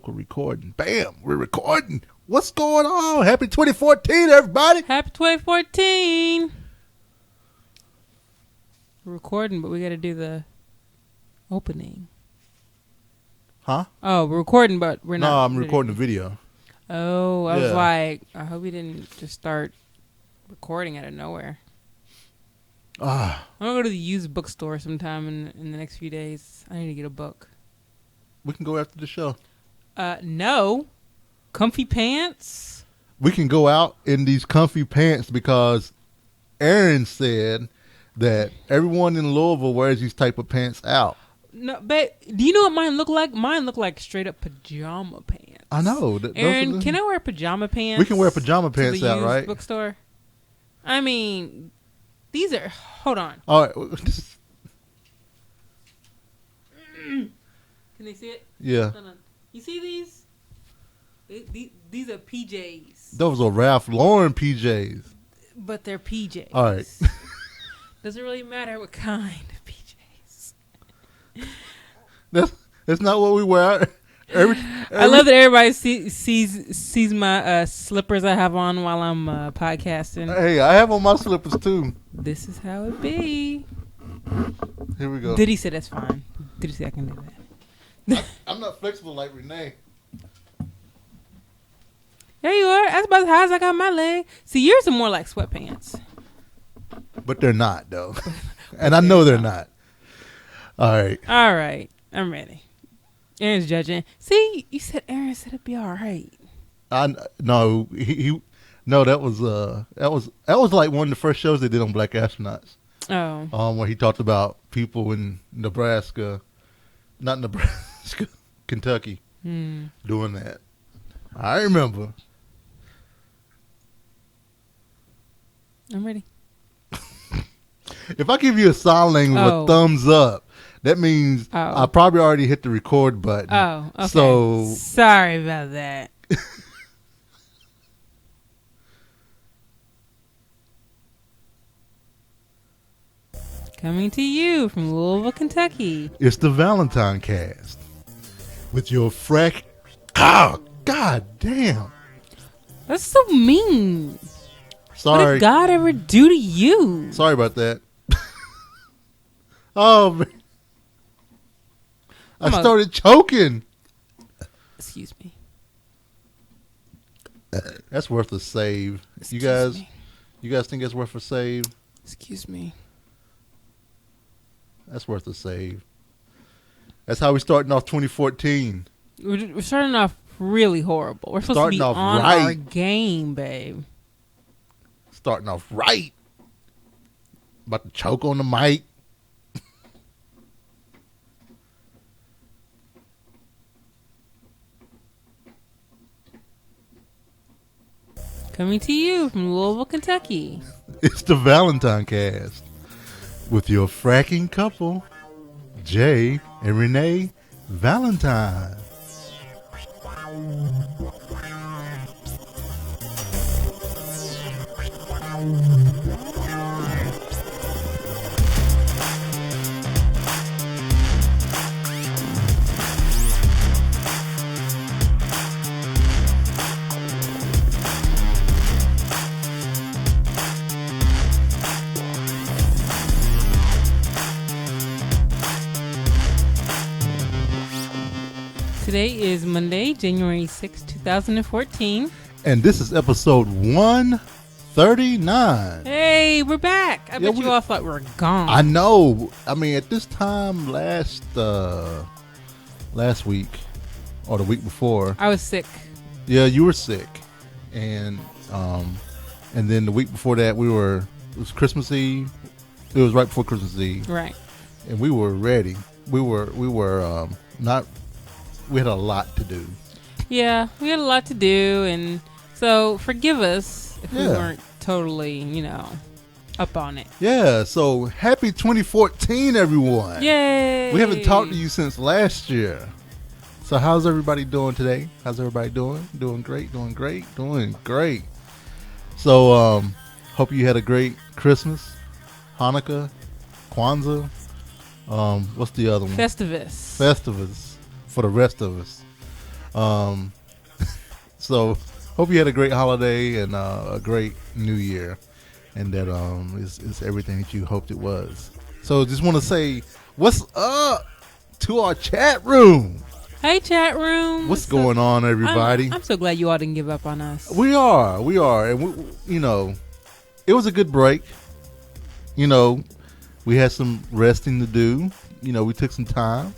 we're recording. Bam, we're recording. What's going on? Happy 2014, everybody. Happy 2014. We're recording, but we got to do the opening. Huh? Oh, we're recording, but we're not. No, I'm recording the video. Oh, I was like, I hope we didn't just start recording out of nowhere. I'm going to go to the used bookstore sometime in the next few days. I need to get a book. We can go after the show. No. Comfy pants? We can go out in these comfy pants because Aaron said that everyone in Louisville wears these type of pants out. No, but do you know what mine look like? Mine look like straight up pajama pants. I know. Aaron, can I wear pajama pants? We can wear pajama pants out, right? Bookstore. I mean, these are. Hold on. All right. Can they see it? Yeah. Hold on. You see these? These are PJs. Those are Ralph Lauren PJs. But they're PJs. All right. Doesn't really matter what kind of PJs. That's not what we wear. I love that everybody sees my slippers I have on while I'm podcasting. Hey, I have on my slippers too. This is how it be. Here we go. Diddy said that's fine. Diddy said I can do that. I'm not flexible like Renee. There you are. That's about as high as I got my leg. See, yours are more like sweatpants. But they're not, though. And I know they're not. All right. All right. I'm ready. Aaron's judging. See, you said Aaron said it'd be all right. No, no, that was like one of the first shows they did on Black Astronauts. Oh. Where he talked about people in Nebraska, not Nebraska, Kentucky, doing that. I remember. I'm ready. If I give you a sign language with a thumbs up, that means I probably already hit the record button. Oh, okay. So sorry about that. Coming to you from Louisville, Kentucky. It's the ValentineCast with your Frakking. Oh, God damn. That's so mean. Sorry. What did God ever do to you? Sorry about that. Oh, man. I started choking. Excuse me. That's worth a save. You guys think that's worth a save? Excuse me. That's worth a save. That's how we starting off 2014. We're starting off really horrible. We're supposed to be on our game, babe. Starting off right. About to choke on the mic. Coming to you from Louisville, Kentucky. It's the ValentineCast with your fracking couple, Jay and Renee Valentine. Today is Monday, January 6, 2014. And this is episode 139. Hey, we're back. I bet you all thought we were gone. I know. I mean, at this time last week or the week before. I was sick. Yeah, you were sick. And then the week before that it was Christmas Eve. It was right before Christmas Eve. Right. And we were ready. We had a lot to do. Yeah, we had a lot to do, and so forgive us if we weren't totally, up on it. Yeah, so happy 2014, everyone. Yay! We haven't talked to you since last year. So how's everybody doing today? How's everybody doing? Doing great. So hope you had a great Christmas, Hanukkah, Kwanzaa. What's the other one? Festivus. For the rest of us. Um, so hope you had a great holiday and a great New Year, and that is everything that you hoped it was. So just want to say what's up to our chat room. Hey, chat room. What's going on, everybody? I'm so glad you all didn't give up on us. We are, and it was a good break. We had some resting to do. We took some time.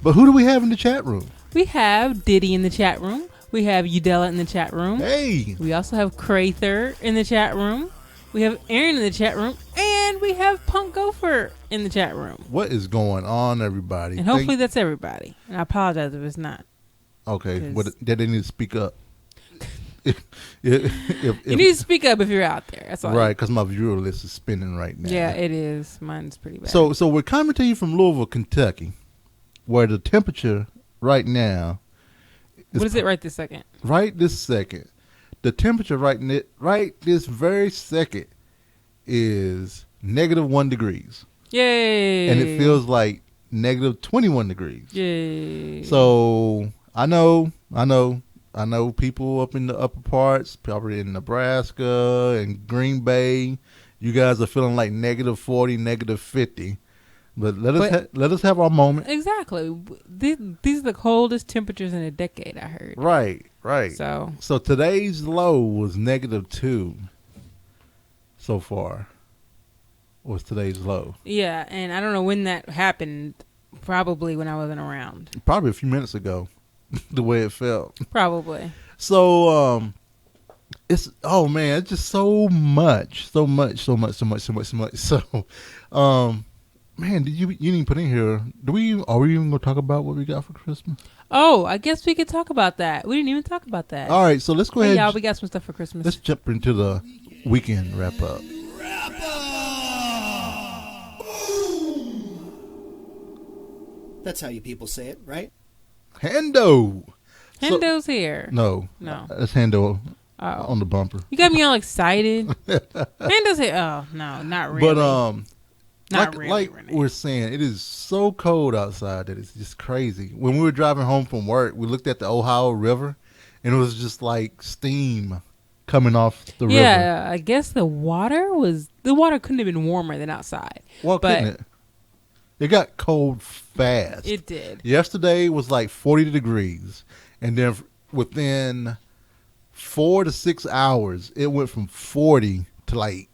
But who do we have in the chat room? We have Diddy in the chat room. We have Udella in the chat room. Hey. We also have Crather in the chat room. We have Aaron in the chat room. And we have Punkgopher in the chat room. What is going on, everybody? And hopefully that's everybody. And I apologize if it's not. Okay. They need to speak up. You need to speak up if you're out there. That's all. Right, because my viewer list is spinning right now. Yeah, it is. Mine's pretty bad. So we're coming to you from Louisville, Kentucky, where the temperature right now what is it right this second? Right this second. The temperature right this very second is -1 degrees. Yay. And it feels like -21 degrees. Yay. So I know people up in the upper parts, probably in Nebraska and Green Bay. You guys are feeling like -40, -50. But let us have our moment. Exactly. These are the coldest temperatures in a decade, I heard. Right. So today's low was -2 so far. Was today's low. Yeah, and I don't know when that happened. Probably when I wasn't around. Probably a few minutes ago. The way it felt. Probably. So it's just so much. So man, you didn't put in here. Are we even gonna talk about what we got for Christmas? Oh, I guess we could talk about that. We didn't even talk about that. All right, so let's go ahead. Y'all, we got some stuff for Christmas. Let's jump into the weekend wrap up. That's how you people say it, right? Hendo. Hendo's here. No. That's Hendo on the bumper. You got me all excited. Hendo's here. Oh, no, not really. But not really, like Renee. we're saying, it is so cold outside that it's just crazy. When we were driving home from work, we looked at the Ohio River, and it was just like steam coming off the river. Yeah, I guess the water couldn't have been warmer than outside. Well, couldn't it? It got cold fast. It did. Yesterday was like 40 degrees, and then within 4 to 6 hours, it went from 40 to like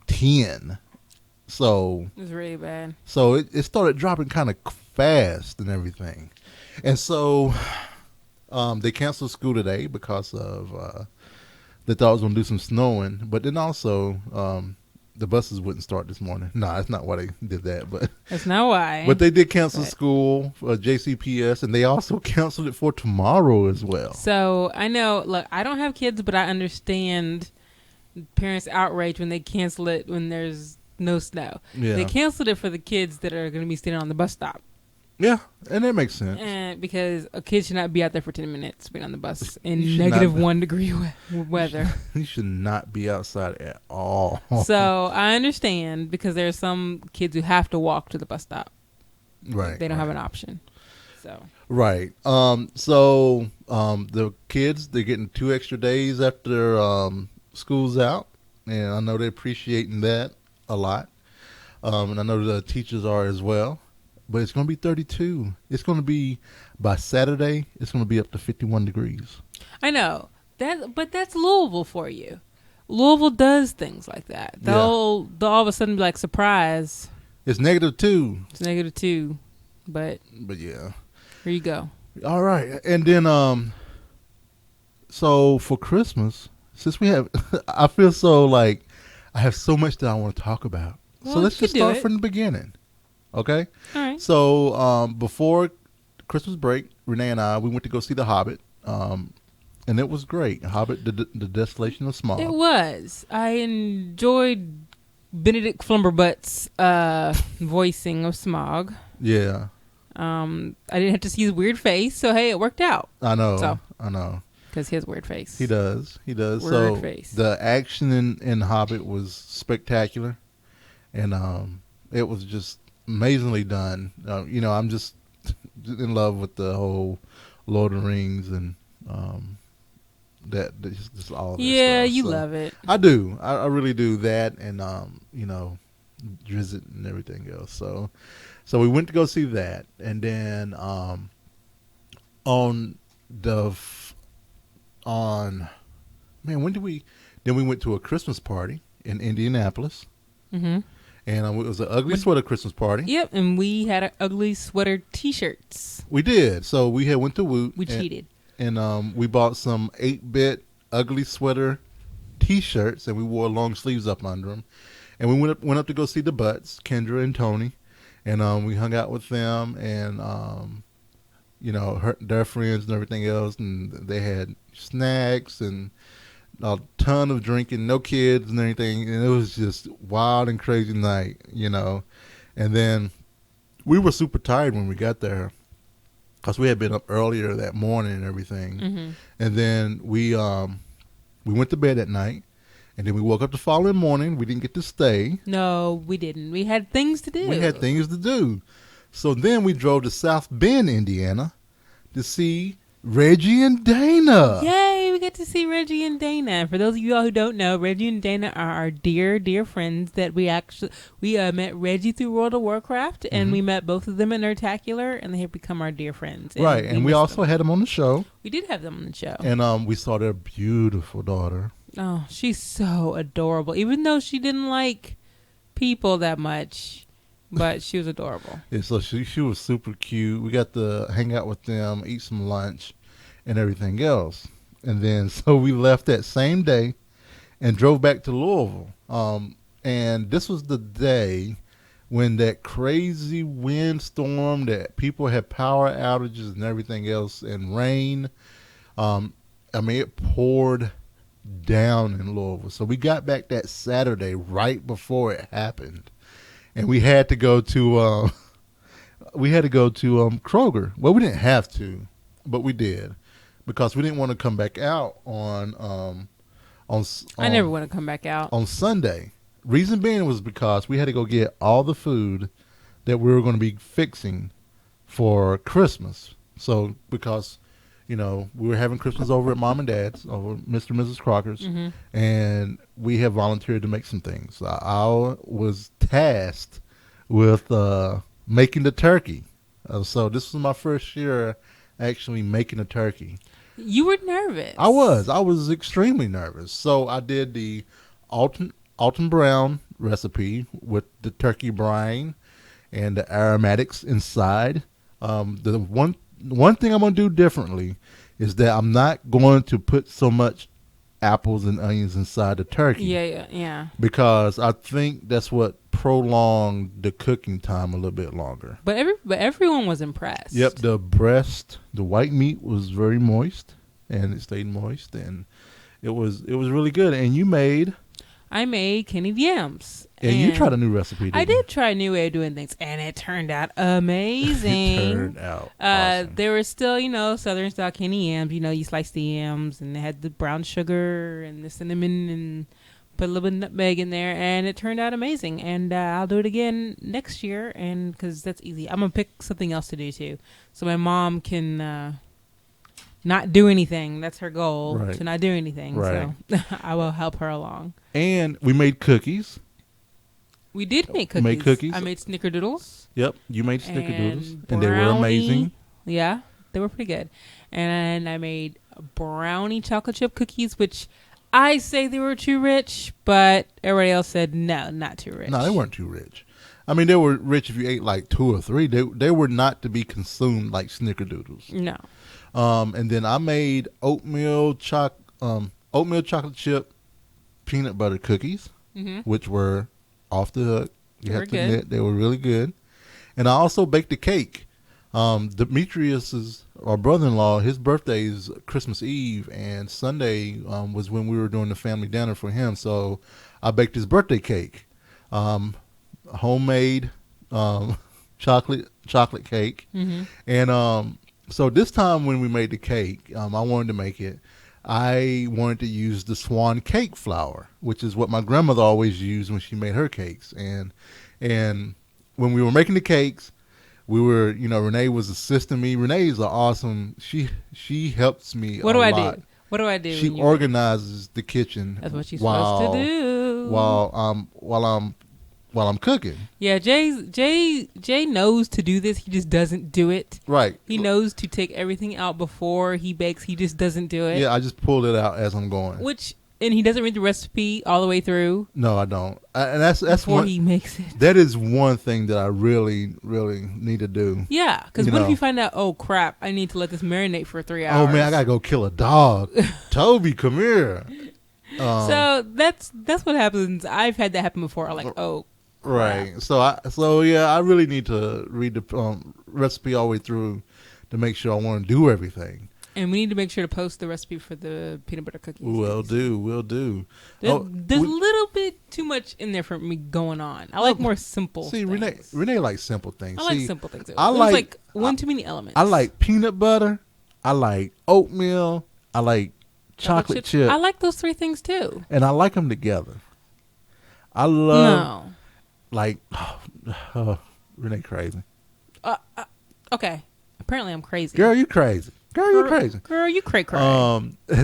10. So it was really bad. So it started dropping kind of fast and everything. And so they canceled school today because of they thought it was going to do some snowing. But then also the buses wouldn't start this morning. No, that's not why they did that. But that's not why. But they did cancel school for JCPS, and they also canceled it for tomorrow as well. So I know, look, I don't have kids, but I understand parents' outrage when they cancel it when there's no snow. Yeah. They canceled it for the kids that are going to be standing on the bus stop. Yeah, and that makes sense. And because a kid should not be out there for 10 minutes waiting on the bus in -1 degree weather. You should not be outside at all. So I understand, because there are some kids who have to walk to the bus stop. Right. They don't have an option. So. Right. So the kids, they're getting 2 extra days after school's out, and I know they're appreciating that a lot. And I know the teachers are as well. But it's going to be 32. It's going to be, by Saturday, it's going to be up to 51 degrees. I know. But that's Louisville for you. Louisville does things like that. They'll all of a sudden be like, surprise. It's -2. It's -2. But yeah. Here you go. All right. And then, so for Christmas, since we have, I feel so like I have so much that I want to talk about. Well, so let's just start from the beginning. Okay? All right. So before Christmas break, Renee and I, we went to go see The Hobbit. And it was great. Hobbit, the Desolation of Smaug. It was. I enjoyed Benedict Flumberbutt's voicing of Smaug. Yeah. I didn't have to see his weird face, so hey, it worked out. I know. Because he has weird face. He does. Weird face. The action in Hobbit was spectacular. And it was just amazingly done. I'm just in love with the whole Lord of the Rings and just all of that Yeah, stuff. you So love it. I do. I really do that, and Drizzt and everything else. So we went to go see that, and then on when did we? Then we went to a Christmas party in Indianapolis. Mm-hmm. And it was an ugly sweater Christmas party. Yep, and we had ugly sweater T-shirts. We did. So we had went to Woot. We cheated. And we bought some 8-bit ugly sweater T-shirts, and we wore long sleeves up under them. And we went up to go see the Butts, Kendra and Tony, and we hung out with them, and their friends and everything else, and they had snacks and a ton of drinking, no kids and anything, and it was just wild and crazy night, And then we were super tired when we got there because we had been up earlier that morning and everything. Mm-hmm. And then we went to bed at night, and then we woke up the following morning. We didn't get to stay. No, we didn't. We had things to do. So then we drove to South Bend, Indiana, to see Reggie and Dana. Yay, we get to see Reggie and Dana. For those of you all who don't know, Reggie and Dana are our dear, dear friends that we met Reggie through World of Warcraft, and we met both of them in Nerdtacular, and they have become our dear friends. Right, and we also had them on the show. We did have them on the show. And we saw their beautiful daughter. Oh, she's so adorable. Even though she didn't like people that much, but she was adorable. Yeah, so she was super cute. We got to hang out with them, eat some lunch, and everything else. And then so we left that same day and drove back to Louisville. And this was the day when that crazy windstorm that people had power outages and everything else and rain. It poured down in Louisville. So we got back that Saturday right before it happened. And we had to go to Kroger. Well, we didn't have to, but we did because we didn't want to come back out on I never want to come back out on Sunday. Reason being was because we had to go get all the food that we were going to be fixing for Christmas. So because we were having Christmas over at Mom and Dad's, over Mr. and Mrs. Crocker's, and we have volunteered to make some things. I was tasked with making the turkey. So this was my first year actually making a turkey. You were nervous. I was extremely nervous. So I did the Alton Brown recipe with the turkey brine and the aromatics inside. The one thing I'm going to do differently is that I'm not going to put so much apples and onions inside the turkey. Yeah. Because I think that's what prolonged the cooking time a little bit longer. But everyone was impressed. Yep, the white meat was very moist, and it stayed moist, and it was really good. And I made candied yams. And you tried a new recipe, didn't you? I did try a new way of doing things, and it turned out amazing. It turned out awesome. There were still, Southern style candy yams. You slice the yams, and they had the brown sugar and the cinnamon, and put a little bit of nutmeg in there, and it turned out amazing. And I'll do it again next year, and because that's easy. I'm going to pick something else to do, too, so my mom can not do anything. That's her goal, right. To not do anything. Right. So I will help her along. And we made cookies. We did make cookies. I made snickerdoodles. Yep, you made snickerdoodles, and they were amazing. Yeah, they were pretty good. And I made brownie chocolate chip cookies, which I say they were too rich, but everybody else said no, not too rich. No, they weren't too rich. I mean, they were rich if you ate like 2 or 3. They were not to be consumed like snickerdoodles. No. And then I made oatmeal chocolate chip peanut butter cookies, which were off the hook. You have to admit, they were really good. And I also baked a cake. Demetrius's, our brother-in-law, his birthday is Christmas Eve, and Sunday was when we were doing the family dinner for him. So I baked his birthday cake, homemade chocolate cake, and so this time when we made the cake, I wanted to make it. I wanted to use the swan cake flour, which is what my grandmother always used when she made her cakes. And when we were making the cakes, we were, Renee was assisting me. Renee is awesome. She helps me. What do I do? What do I do? She organizes the kitchen. That's what she's supposed to do. While I'm cooking. Yeah, Jay knows to do this. He just doesn't do it. Right. He knows to take everything out before he bakes. He just doesn't do it. Yeah, I just pulled it out as I'm going. And he doesn't read the recipe all the way through. No, I don't. And that's before he makes it. That is one thing that I really, really need to do. Yeah, because what if you find out, oh crap, I need to let this marinate for 3 hours. Oh man, I gotta go kill a dog. Toby, come here. So that's what happens. I've had that happen before. I'm like, oh. Right. Crap. So I really need to read the recipe all the way through to make sure I want to do everything. And we need to make sure to post the recipe for the peanut butter cookies. We'll do. There's a little bit too much in there for me going on. I like more simple things. Renee likes simple things. I like simple things. There's like one too many elements. I like peanut butter. I like oatmeal. I like chocolate chip. I like those 3 things too. And I like them together. I love... No. Renee crazy. Okay. Apparently I'm crazy. Girl, you crazy. Girl, you cray.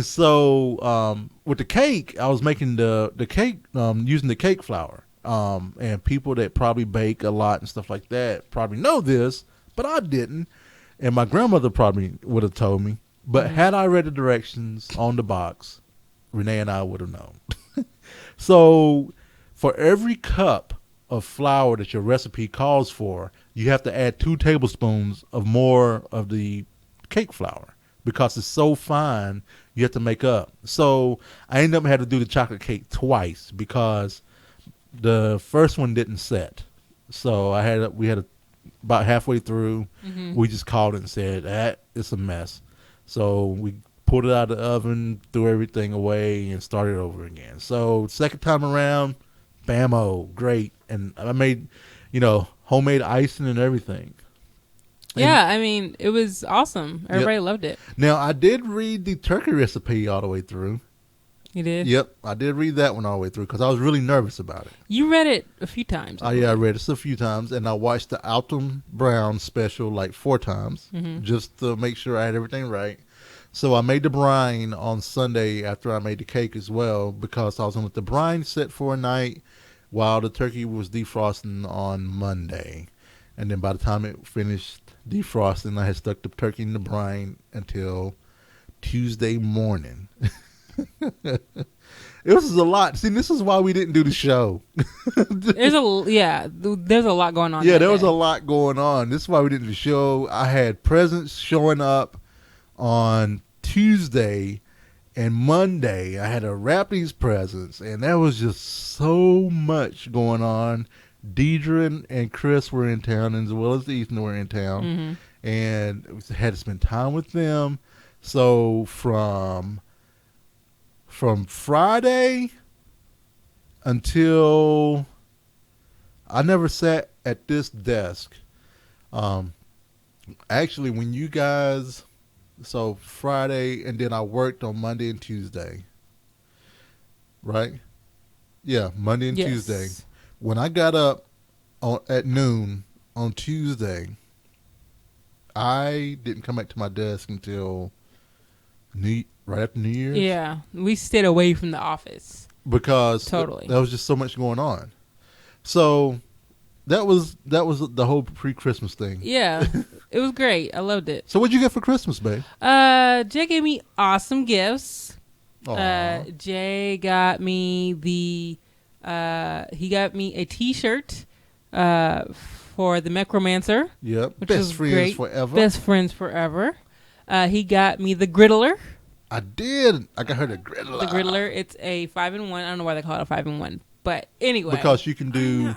So with the cake, I was making the cake using the cake flour. And people that probably bake a lot and stuff like that probably know this, but I didn't. And my grandmother probably would have told me. But had I read the directions on the box, Renee and I would have known. So for every cup of flour that your recipe calls for, you have to add 2 tablespoons of more of the cake flour because it's so fine you have to make up. So I ended up having to do the chocolate cake twice because the first one didn't set. So we had about halfway through, we just called it and said, it's a mess. So we pulled it out of the oven, threw everything away, and started over again. So second time around, bam-o, great. And I made, homemade icing and everything. Yeah, I mean, it was awesome. Everybody loved it. Now, I did read the turkey recipe all the way through. You did? Yep, I did read that one all the way through because I was really nervous about it. You read it a few times. I read it a few times, and I watched the Alton Brown special like 4 times just to make sure I had everything right. So I made the brine on Sunday after I made the cake as well because I was going to let the brine sit for a night while the turkey was defrosting on Monday. And then by the time it finished defrosting, I had stuck the turkey in the brine until Tuesday morning. It was a lot. See, this is why we didn't do the show. There's a lot going on. Yeah, there was a lot going on. This is why we didn't do the show. I had presents showing up on Tuesday and Monday. I had to wrap these presents, and there was just so much going on. Deidre and Chris were in town, as well as Ethan were in town, and we had to spend time with them. So from Friday until I never sat at this desk. Actually, when you guys, so Friday, and then I worked on Monday and Tuesday, right? Yeah, Monday and Tuesday. When I got up at noon on Tuesday, I didn't come back to my desk until right after New Year's. Yeah, we stayed away from the office because there was just so much going on. So that was the whole pre-Christmas thing. Yeah, it was great. I loved it. So what'd you get for Christmas, babe? Jay gave me awesome gifts. Jay got me he got me a T-shirt for the Necromancer. Yep. Which Best was friends great. forever. Best friends forever. He got me the Griddler. I did. I got her the Griddler. The Griddler. It's a 5-in-1. I don't know why they call it a 5-in-1, but anyway. Because you can do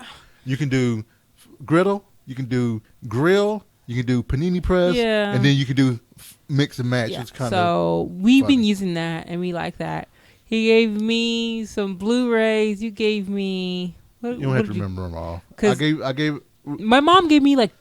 griddle, you can do grill, you can do panini press, and then you can do mix and match. Yeah. It's kind of we've been using that, and we like that. He gave me some Blu-rays. You gave me. You don't have to remember them all. I gave. My mom gave me like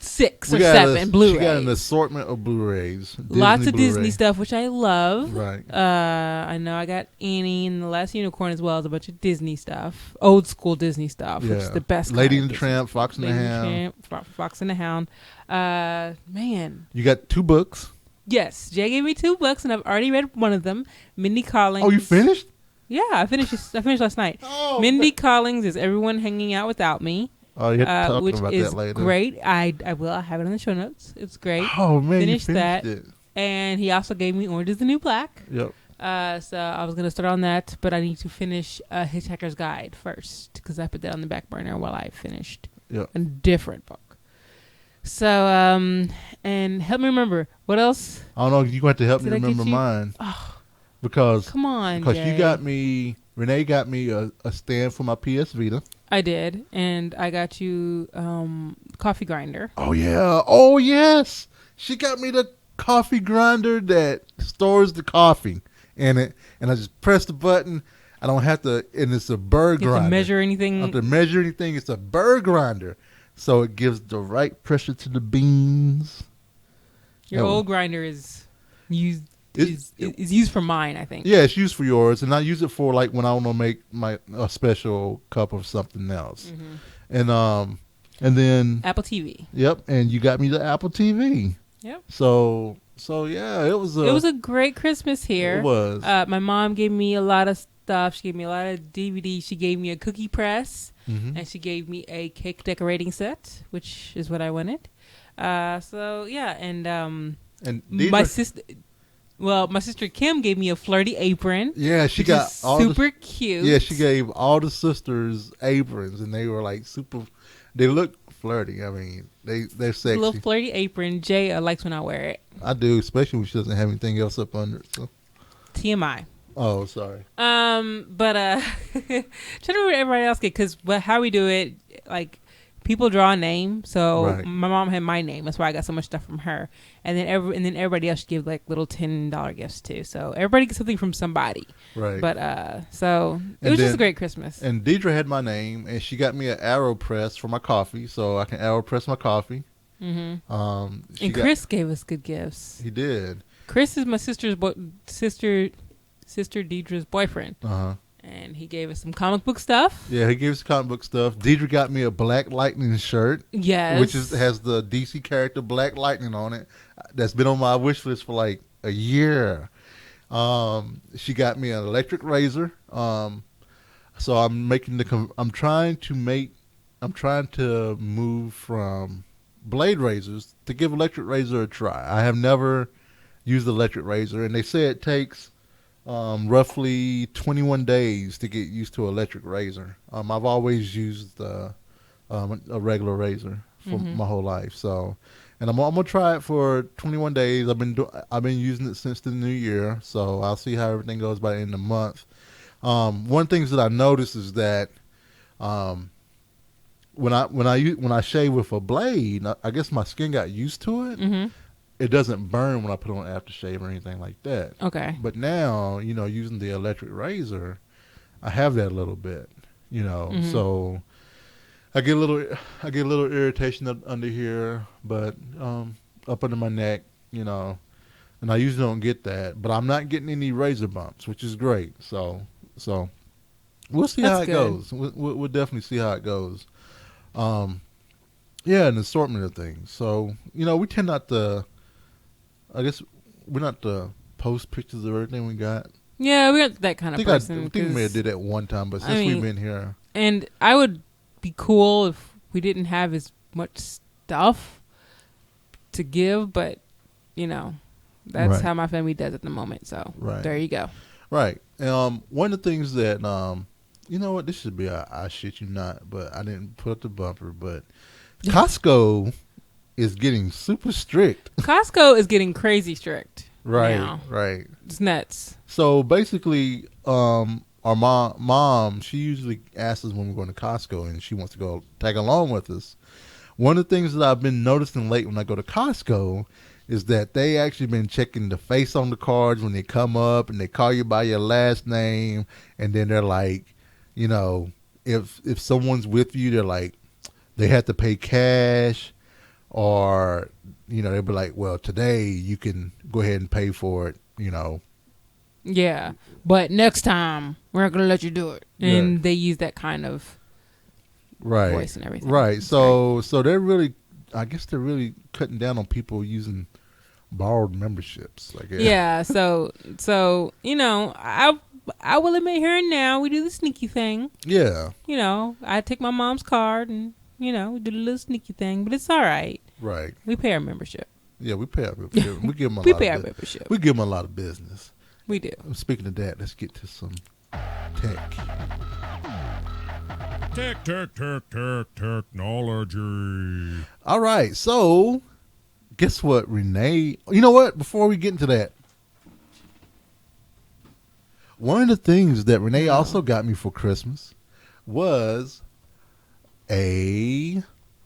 6 or 7 Blu-rays. She got an assortment of Blu-rays. Lots of Blu-ray. Disney stuff, which I love. Right. I know I got Annie and The Last Unicorn as well as a bunch of Disney stuff. Old school Disney stuff, which is the best. Lady and the Tramp, Fox and the Hound. Fox and the Hound. Man. You got 2 books. Yes. Jay gave me 2 books, and I've already read one of them. Mindy Collins. Oh, you finished? Yeah, I finished last night. Oh, Mindy Collins is Everyone Hanging Out Without Me. Oh, you have to talk which about is that later. Great. I will. I have it in the show notes. It's great. Oh man, Finished you that. finished it. And he also gave me Orange is the New Black. Yep. So I was gonna start on that, but I need to finish Hitchhiker's Guide first because I put that on the back burner while I finished a different book. So and help me remember what else. I don't know. You have to help me remember you? mine. Oh, because come on, because Jay. you got me. Renee got me a stand for my PS Vita. I did, and I got you coffee grinder. Oh yeah. Oh yes. She got me the coffee grinder that stores the coffee in it, and I just press the button. I don't have to, and it's a burr grinder. You have to measure anything. I don't have to measure anything. It's a burr grinder, so it gives the right pressure to the beans. Your old grinder is used. Is used for mine, I think. Yeah, it's used for yours, and I use it for like when I want to make a special cup of something else, and then Apple TV. Yep, and you got me the Apple TV. Yep. So yeah, it was a great Christmas here. It was. My mom gave me a lot of stuff. She gave me a lot of DVDs. She gave me a cookie press, and she gave me a cake decorating set, which is what I wanted. So yeah, and my sister. Well, my sister Kim gave me a flirty apron. Yeah, she got super cute. Yeah, she gave all the sisters aprons, and they were like super. They look flirty. I mean, they're sexy. A little flirty apron. Jay likes when I wear it. I do, especially when she doesn't have anything else up under it. So. TMI. Oh, sorry. But trying to remember everybody else because how we do it, like. People draw a name, so my mom had my name. That's why I got so much stuff from her. And then everybody else give like little $10 gifts too. So everybody gets something from somebody. Right. But so it was just a great Christmas. And Deidre had my name, and she got me an AeroPress for my coffee, so I can AeroPress my coffee. Mm-hmm. And Chris gave us good gifts. He did. Chris is my sister Deidre's boyfriend. Uh-huh. And he gave us some comic book stuff. Yeah, he gave us comic book stuff. Deidre got me a Black Lightning shirt. Yes. Which has the DC character Black Lightning on it. That's been on my wish list for like a year. She got me an electric razor. So I'm trying to move from blade razors to give electric razor a try. I have never used the electric razor, and they say it takes roughly 21 days to get used to an electric razor. I've always used a regular razor for my whole life. So, and I'm gonna try it for 21 days. I've been using it since the new year. So I'll see how everything goes by the end of the month. One thing that I noticed is that when I shave with a blade, I guess my skin got used to it. Mm-hmm. It doesn't burn when I put on aftershave or anything like that. Okay. But now, using the electric razor, I have that a little bit, so I get a little irritation under here, but up under my neck, and I usually don't get that, but I'm not getting any razor bumps, which is great. So we'll see how it goes. We'll definitely see how it goes. Yeah, an assortment of things. So, we tend not to. I guess we're not to post pictures of everything we got. Yeah, we're not that kind of person. I think we may have did that one time, but since we've been here. And I would be cool if we didn't have as much stuff to give, but, that's how my family does at the moment. So there you go. Right. One of the things that, you know what, this should be I shit you not, but I didn't put up the bumper, but Costco is getting super strict. Costco is getting crazy strict. Right, now. Right. It's nuts. So basically, our mom, she usually asks us when we're going to Costco, and she wants to go tag along with us. One of the things that I've been noticing late when I go to Costco is that they actually been checking the face on the cards when they come up, and they call you by your last name, and then they're like, if someone's with you, they're like, they have to pay cash. or they'd be like, well, today you can go ahead and pay for it. Yeah, but next time we're not gonna let you do it, and they use that kind of voice and everything. Right. It's so they're really, I guess they're really cutting down on people using borrowed memberships. I guess. Yeah. So I will admit here and now we do the sneaky thing. Yeah. I take my mom's card and we do the little sneaky thing, but it's all right. Right. We pay our membership. Yeah, we pay our membership. We give them we pay our membership. We give them a lot of business. We do. Speaking of that, let's get to some tech. Technology. All right, so guess what, Renee? You know what? Before we get into that, one of the things that Renee also got me for Christmas was a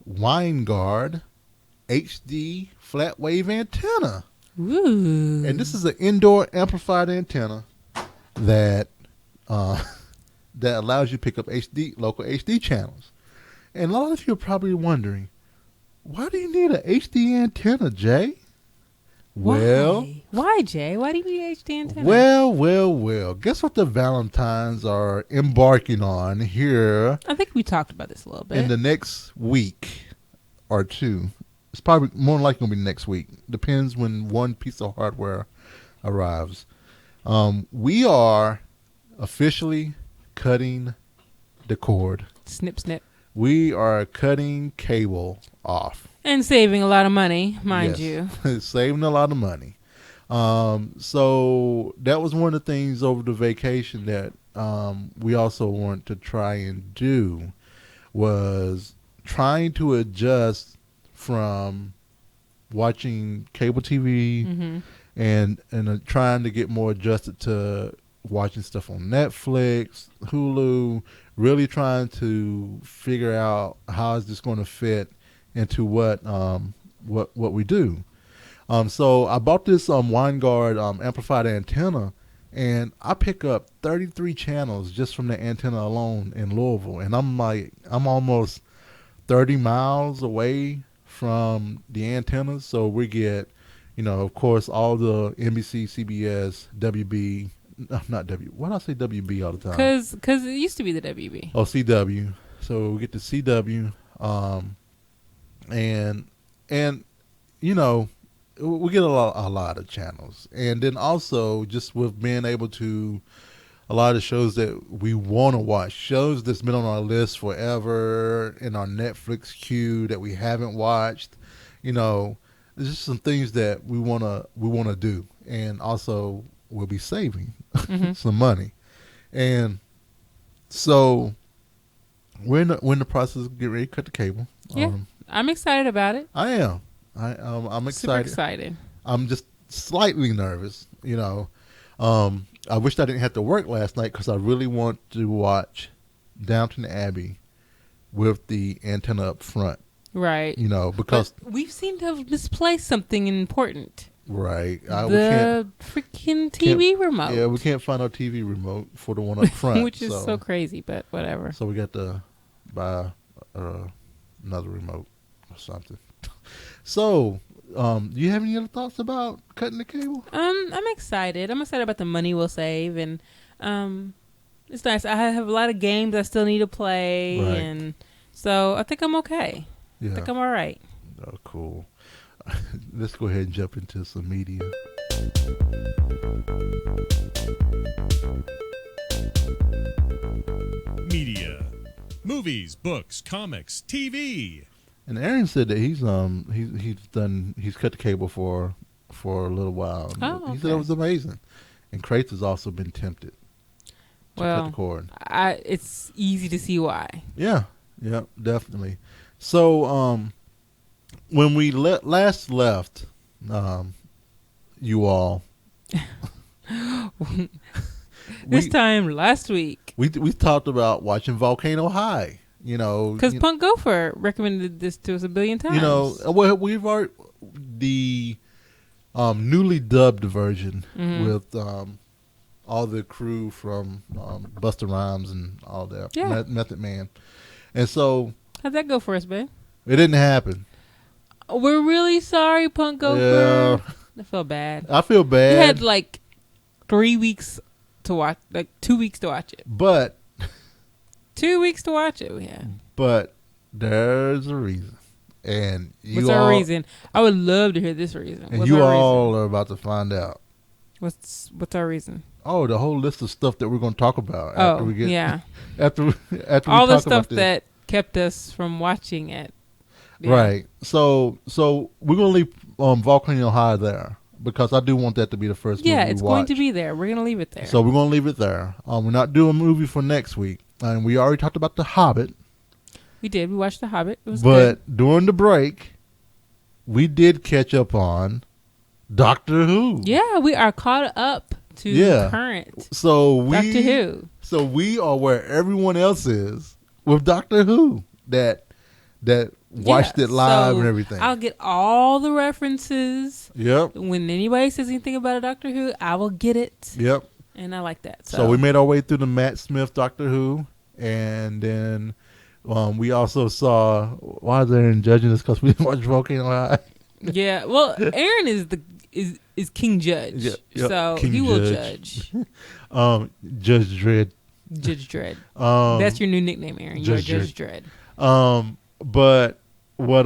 Winegard HD FlatWave antenna. Ooh. And this is an indoor amplified antenna that that allows you to pick up local HD channels. And a lot of you are probably wondering, why do you need an HD antenna, Jay? Why, Jay? Why do you need an HD antenna? Well. Guess what the Valentines are embarking on here? I think we talked about this a little bit. In the next week or two. It's probably more than likely going to be next week. Depends when one piece of hardware arrives. We are officially cutting the cord. Snip, snip. We are cutting cable off. And saving a lot of money, mind you. Saving a lot of money. So that was one of the things over the vacation that we also wanted to try and do, was trying to adjust from watching cable TV and trying to get more adjusted to watching stuff on Netflix, Hulu, really trying to figure out how is this going to fit into what we do. So I bought this Winegard amplified antenna, and I pick up 33 channels just from the antenna alone in Louisville, and I'm almost 30 miles away from the antennas, so we get, of course, all the NBC, CBS, WB, not W. Why do I say WB all the time? Because it used to be the WB. Oh, CW. So we get the CW, and we get a lot of channels, and then also just with being able to. A lot of the shows that we want to watch, shows that's been on our list forever, in our Netflix queue that we haven't watched. There's just some things that we wanna do, and also we'll be saving some money. And so we're in the process of getting ready to cut the cable. Yeah, I'm excited about it. I am. I'm excited. Super excited. I'm just slightly nervous. I wished I didn't have to work last night because I really want to watch Downton Abbey with the antenna up front. Right. Because but we seem to have misplaced something important. Right. The freaking TV remote. Yeah, we can't find our TV remote for the one up front. Which is so crazy, but whatever. So we got to buy another remote or something. So, do you have any other thoughts about cutting the cable? I'm excited. I'm excited about the money we'll save, and it's nice. I have a lot of games I still need to play, right. And so I think I'm okay. Yeah. I think I'm all right. Oh, cool. Let's go ahead and jump into some media. Media. Movies, books, comics, TV. And Aaron said that he's cut the cable for a little while. Oh, okay. He said it was amazing. And Kratos has also been tempted to cut the cord. It's easy to see why. Yeah, definitely. So when we last left you all this time last week we talked about watching Volcano High. Because Punkgopher recommended this to us a billion times. Well, we've already the newly dubbed version with all the crew from Busta Rhymes and all that. Yeah. Method Man. And so how'd that go for us, babe? it didn't happen. We're really sorry, Punkgopher. Yeah. I feel bad. I feel bad. You had like 3 weeks to watch, like 2 weeks to watch it. But 2 weeks to watch it. Yeah. But there's a reason, and What's our reason? I would love to hear this reason. And What's you our all reason? are about to find out. What's our reason? Oh, the whole list of stuff that we're going to talk about Oh, after we get yeah. after All we the talk stuff about this. that kept us from watching it. Yeah. Right. So we're going to leave Volcano High there because I do want that to be the first movie Yeah, we it's watch. going to be there. We're going to leave it there. So we're going to leave it there. We're not doing a movie for next week. And we already talked about The Hobbit. We did. We watched The Hobbit. It was good. But during the break, we did catch up on Doctor Who. Yeah, we are caught up to current So Doctor Who. So we are where everyone else is with Doctor Who that watched it live so and everything. I'll get all the references. Yep. When anybody says anything about a Doctor Who, I will get it. Yep. And I like that. So we made our way through the Matt Smith Doctor Who, and then we also saw. Why is Aaron judging us? Because we didn't watch Volcano High. Yeah. Well, Aaron is King Judge, Yep, so King he will Judge. judge. Judge Dredd. Judge Dredd. That's your new nickname, Aaron. You're Judge Judge Dredd. But what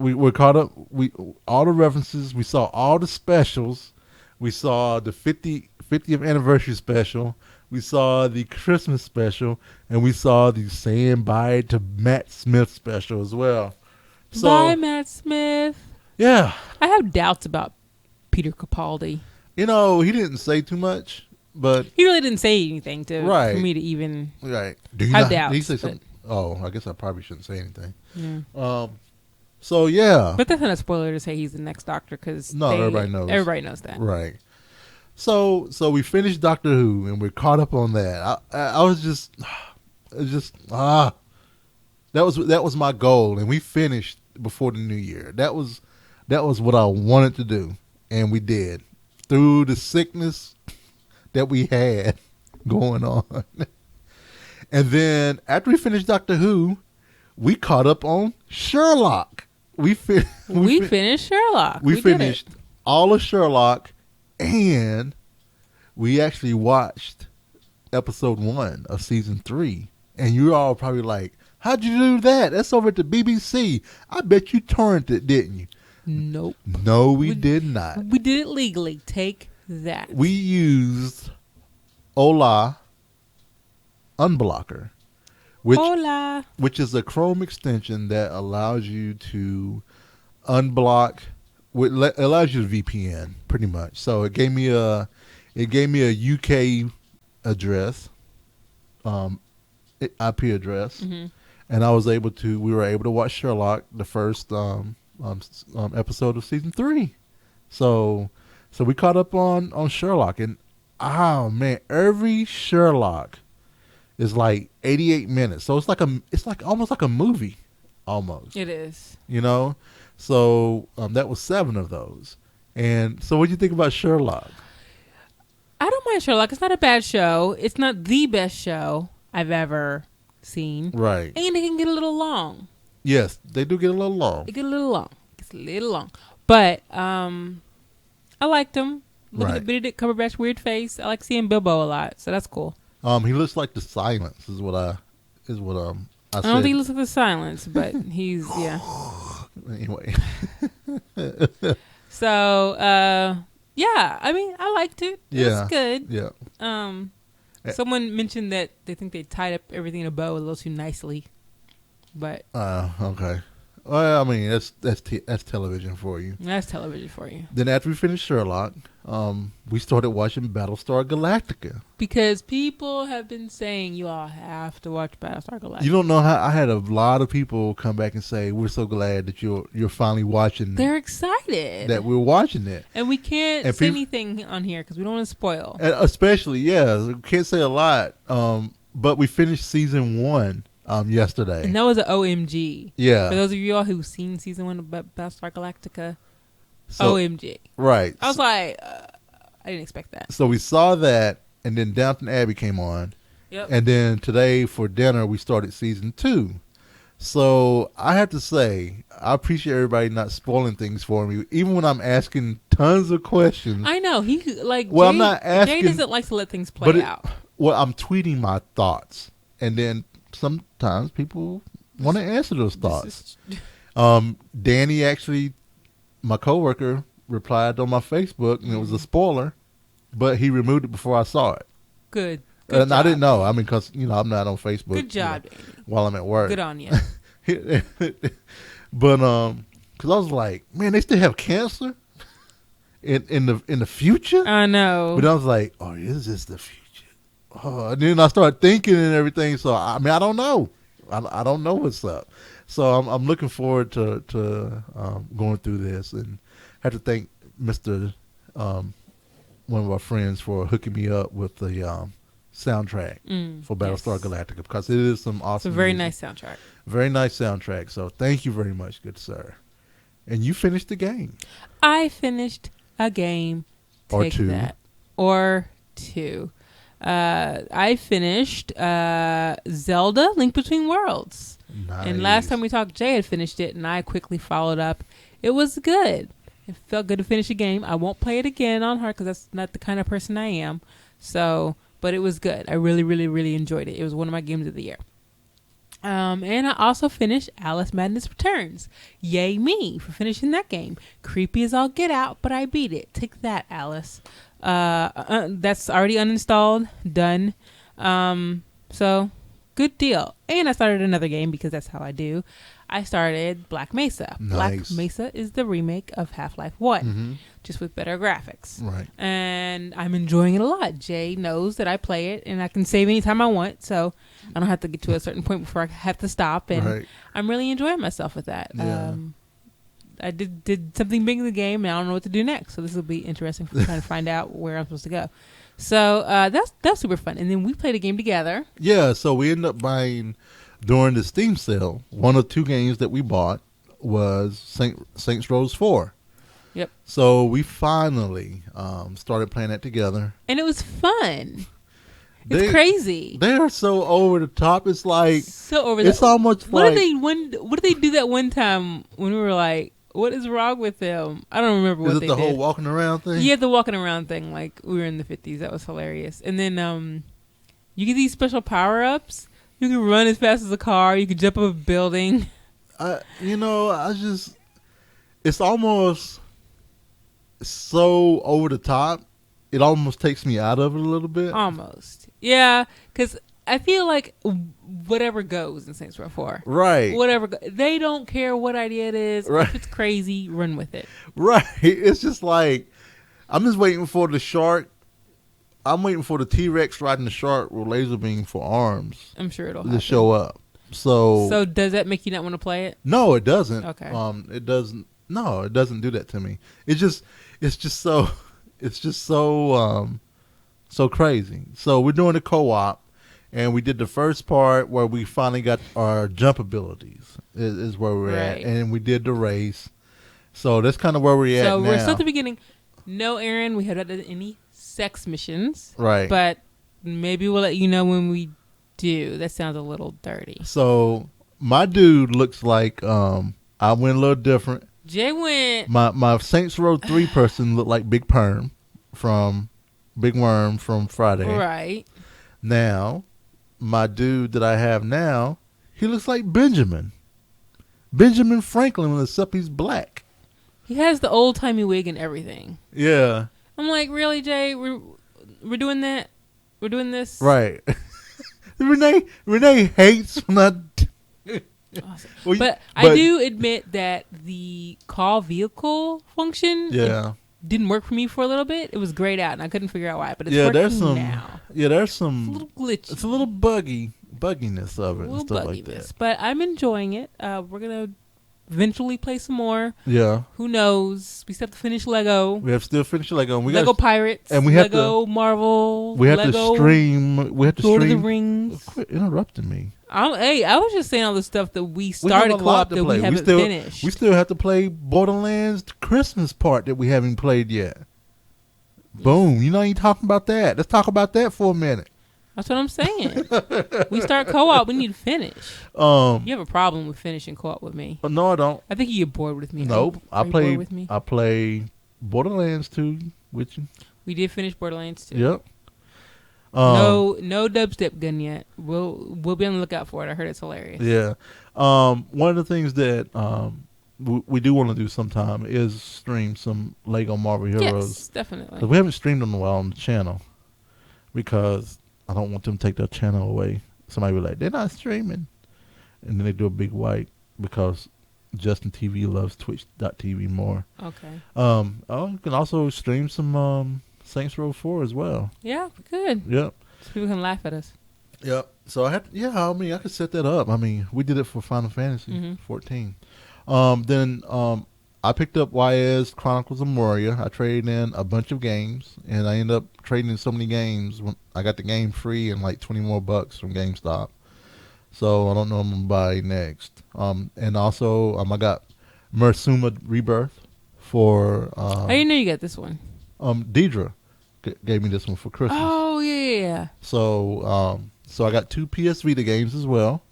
we caught up. We all the references. We saw all the specials. We saw the 50th anniversary special. We saw the Christmas special, and we saw the saying bye to Matt Smith special as well. So, Bye, Matt Smith. Yeah. I have doubts about Peter Capaldi. You know, he didn't say too much, but He really didn't say anything for Right. me to even right. Do you have not, doubts. did he say but, something? Oh, I guess I probably shouldn't say anything. yeah. So yeah. But that's not a spoiler to say he's the next Doctor because No, everybody knows. Everybody knows that. Right. So we finished Doctor Who and we're caught up on that. I was just that was my goal, and we finished before the new year. That was what I wanted to do, and we did through the sickness that we had going on. And then after we finished Doctor Who, we caught up on Sherlock. We finished Sherlock. We did finished it. all of Sherlock, and we actually watched episode 1 of season 3. And you're all probably like, how'd you do that? That's over at the BBC. I bet you torrented it, didn't you? Nope. No, we did not. We did it legally. Take that. We used Hola Unblocker, Hola. which is a Chrome extension that allows you to unblock. It allows you to VPN pretty much. So it gave me a UK address, IP address, and we were able to watch Sherlock, the first episode of season 3. So we caught up on Sherlock, and oh man, every Sherlock is like 88 minutes. So it's like almost like a movie, almost. It is. You know, so that was 7 of those. And so, what do you think about Sherlock? I don't mind Sherlock. It's not a bad show. It's not the best show I've ever seen. Right. And it can get a little long. Yes, they do get a little long. It gets a little long. It's a little long. But I liked him. Look at the Benedict Cumberbatch weird face. I like seeing Bilbo a lot, so that's cool. He looks like the Silence is what I said. I don't think he looks like the Silence, but he's Anyway. So yeah, I mean, I liked it. It was good. Yeah. Someone mentioned that they think they tied up everything in a bow a little too nicely, but okay. Well, I mean, that's television for you. that's television for you. Then after we finished Sherlock, we started watching Battlestar Galactica. Because people have been saying you all have to watch Battlestar Galactica. You don't know how I had a lot of people come back and say we're so glad that you're finally watching. They're excited that we're watching it, and we can't say anything on here because we don't want to spoil. And especially, we can't say a lot. But we finished season 1 yesterday, and that was an OMG. Yeah, for those of you all who've seen season 1 of Battlestar Galactica, OMG. Right. I was like, I didn't expect that. So we saw that, and then Downton Abbey came on. Yep. And then today for dinner we started season 2. So I have to say, I appreciate everybody not spoiling things for me, even when I'm asking tons of questions. I know he like. Well, Jay, I'm not asking. Jay doesn't like to let things play out. Well, I'm tweeting my thoughts, and then sometimes people want to answer those thoughts. Danny actually, my coworker, replied on my Facebook, and it was a spoiler, but he removed it before I saw it. Good. And job. I didn't know. I mean, because I'm not on Facebook. Good job, Danny. While I'm at work. Good on you. But because I was like, man, they still have cancer in the future. I know. But I was like, oh, is this the future? Oh, and then I started thinking and everything. So I mean, I don't know. I don't know what's up. So I'm looking forward to going through this, and have to thank Mr. One of our friends for hooking me up with the soundtrack for Battlestar Galactica, because it is some awesome. It's a very music. nice soundtrack. Very nice soundtrack. So thank you very much, good sir. And you finished the game. I finished a game. Or two. That. Or two. I finished Zelda: Link Between Worlds. Nice. And last time we talked, Jay had finished it, and I quickly followed up. It was good. It felt good to finish a game. I won't play it again on hard because that's not the kind of person I am. So, but it was good. I really, really, really enjoyed it. It was one of my games of the year. And I also finished Alice Madness Returns. Yay me for finishing that game. Creepy as all get out, but I beat it. Take that, Alice. That's already uninstalled. Done. So good deal. And I started another game because that's how I do. I started Black Mesa. Nice. Black Mesa is the remake of Half-Life 1, just with better graphics. Right. And I'm enjoying it a lot. Jay knows that I play it, and I can save anytime I want, so I don't have to get to a certain point before I have to stop. And I'm really enjoying myself with that. Yeah. I did something big in the game, and I don't know what to do next. So this will be interesting for trying to find out where I'm supposed to go. So that's super fun. And then we played a game together. Yeah, so we ended up buying, during the Steam sale, one of two games that we bought was Saints Row 4. Yep. So we finally started playing that together. And it was fun. It's crazy. They are so over the top. It's like so over. It's almost what like What did they do that one time when we were like, what is wrong with them? I don't remember what they did. Is it the whole walking around thing? Yeah, the walking around thing. Like we were in the 50s. That was hilarious. And then you get these special power ups. You can run as fast as a car. You can jump up a building. It's almost so over the top. It almost takes me out of it a little bit. Almost. Yeah, because I feel like whatever goes in Saints Row 4. Right. They don't care what idea it is. Right. If it's crazy, run with it. Right. It's just like, I'm just waiting for the shark. I'm waiting for the T-Rex riding the shark with laser beam for arms. I'm sure it'll to happen. show up. So does that make you not want to play it? No, it doesn't. Okay. It doesn't. No, it doesn't do that to me. It's just so so crazy. So we're doing a co-op, and we did the first part where we finally got our jump abilities. Is where we're at, and we did the race. So that's kind of where we're at now. So we're still at the beginning. No, Aaron, we haven't done any sex missions. Right. But maybe we'll let you know when we do. That sounds a little dirty. So my dude looks like I went a little different. Jay went. My Saints Row 3 person looked like Big Worm from Friday. Right. Now, my dude that I have now, he looks like Benjamin Franklin, except he's black. He has the old timey wig and everything. Yeah. I'm like, really, Jay? We're doing that? We're doing this? Right. Renee hates when I. Awesome. But I do admit that the call vehicle function didn't work for me for a little bit. It was grayed out, and I couldn't figure out why. But it's working now. Yeah, there's some. It's a little glitchy. It's a little bugginess of it and stuff like that. But I'm enjoying it. We're gonna eventually play some more. Yeah. Who knows? We still have to finish Lego. We have to still finish Lego. And Lego Pirates. And we have Lego Marvel. We have Lego, to stream. We have to Lord stream. of the Rings. Quit interrupting me. I was just saying all the stuff that we started co-op that we haven't finished. We still have to play Borderlands Christmas part that we haven't played yet. Boom. You know, you talking about that. Let's talk about that for a minute. That's what I'm saying. We start co-op. We need to finish. You have a problem with finishing co-op with me. No, I don't. I think you get bored with me. Nope. Are you bored with me? I play Borderlands 2 with you. We did finish Borderlands 2. Yep. No dubstep gun yet. We'll be on the lookout for it. I heard it's hilarious. Yeah. One of the things that we do want to do sometime is stream some Lego Marvel Heroes. Yes, definitely. We haven't streamed them in a while on the channel because I don't want them to take their channel away. Somebody will be like, they're not streaming. And then they do a big white because Justin TV loves Twitch.tv more. Okay. You can also stream some Saints Row 4 as well. Yeah, we could. Yep. So people can laugh at us. Yep. So I could set that up. I mean, we did it for Final Fantasy 14. Then I picked up YS Chronicles of Moria. I traded in a bunch of games, and I ended up trading in so many games. When I got the game free and like $20 more from GameStop. So I don't know what I'm gonna buy next. And also I got Mursuma Rebirth for. How do you know you got this one? Deidre gave me this one for Christmas. Oh yeah. So I got 2 PS Vita games as well.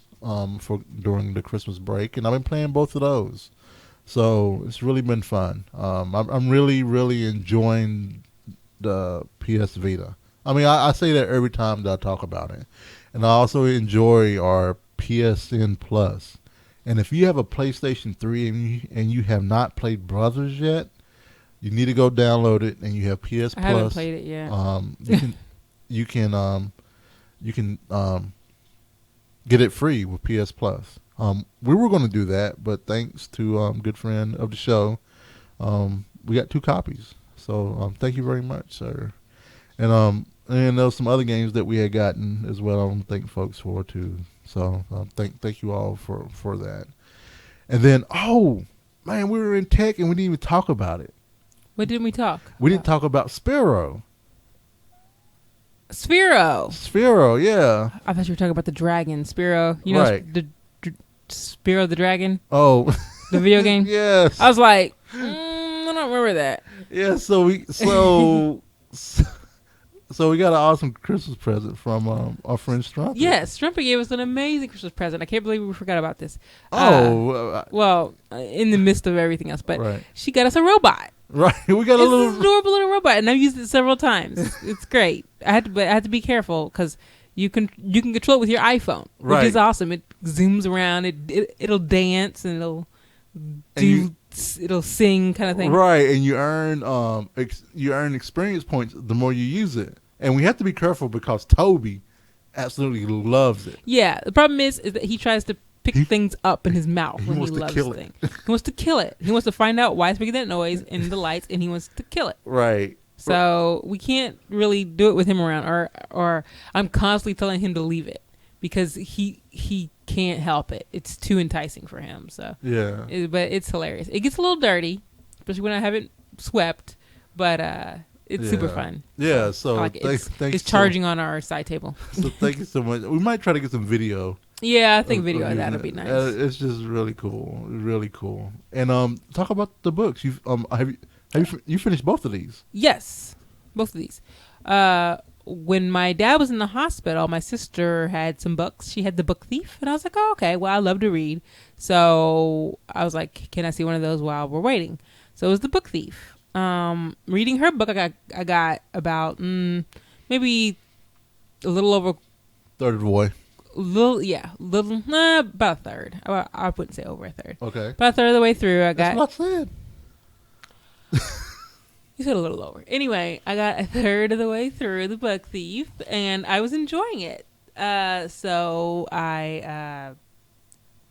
For during the Christmas break, and I've been playing both of those, so it's really been fun. I'm really enjoying the PS Vita. I mean, I say that every time that I talk about it, and I also enjoy our PSN Plus. And if you have a PlayStation 3 and you have not played Brothers yet, you need to go download it. And you have PS Plus. I haven't played it yet. You can get it free with PS Plus. We were going to do that, but thanks to good friend of the show, we got 2 copies. So thank you very much, sir. And there was some other games that we had gotten as well. I want to thank folks for too. So thank you all for that. And then we were in tech and we didn't even talk about it. What didn't we talk? We didn't talk about Sparrow. Sphero, yeah. I thought you were talking about the dragon, Sphero. You know, right. the Sphero the dragon. Oh, the video game. Yes. I was like, I don't remember that. Yeah. So we got an awesome Christmas present from our friend Strumpy. Yes, Strumpy gave us an amazing Christmas present. I can't believe we forgot about this. Well, in the midst of everything else, but right. She got us a robot. Right, we got It's adorable little robot, and I've used it several times. It's great. I had to be careful because you can control it with your iPhone, which is awesome. It zooms around, it'll dance, and it'll sing, kind of thing. Right, and you earn experience points the more you use it. And we have to be careful because Toby absolutely loves it. Yeah, the problem is that he tries to pick things up in his mouth when he loves things. He wants to kill it. He wants to find out why it's making that noise in the lights, and he wants to kill it. Right. So we can't really do it with him around, or I'm constantly telling him to leave it because he can't help it. It's too enticing for him. So yeah, but it's hilarious. It gets a little dirty, especially when I haven't swept, but it's super fun. Yeah, so like thanks. It's charging on our side table. So thank you so much. We might try to get some video. Yeah, I think video of that would be nice. It's just really cool, really cool. And talk about the books. You you finished both of these? Yes, both of these. When my dad was in the hospital, my sister had some books. She had The Book Thief, and I was like, "Oh, okay. Well, I love to read." So I was like, "Can I see one of those while we're waiting?" So it was The Book Thief. Reading her book, I got about maybe a little over third of the way. About a third. I wouldn't say over a third. Okay. About a third of the way through, That's what I said. You said a little lower. Anyway, I got a third of the way through The Book Thief, and I was enjoying it. So I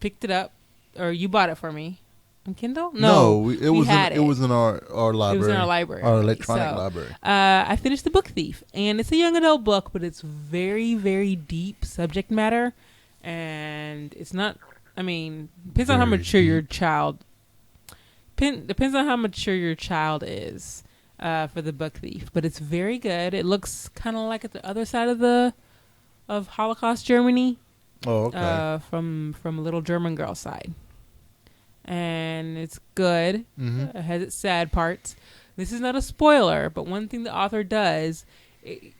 picked it up, or you bought it for me on Kindle? No, it was in our library. It was in our library. Our electronic library. I finished The Book Thief, and it's a young adult book, but it's very, very deep subject matter, and it's not. I mean, depends on how mature your child. Depends on how mature your child is for The Book Thief, but it's very good. It looks kind of like at the other side of Holocaust Germany. Oh, okay. From a little German girl's side. And it's good. Mm-hmm. It has its sad parts. This is not a spoiler, but one thing the author does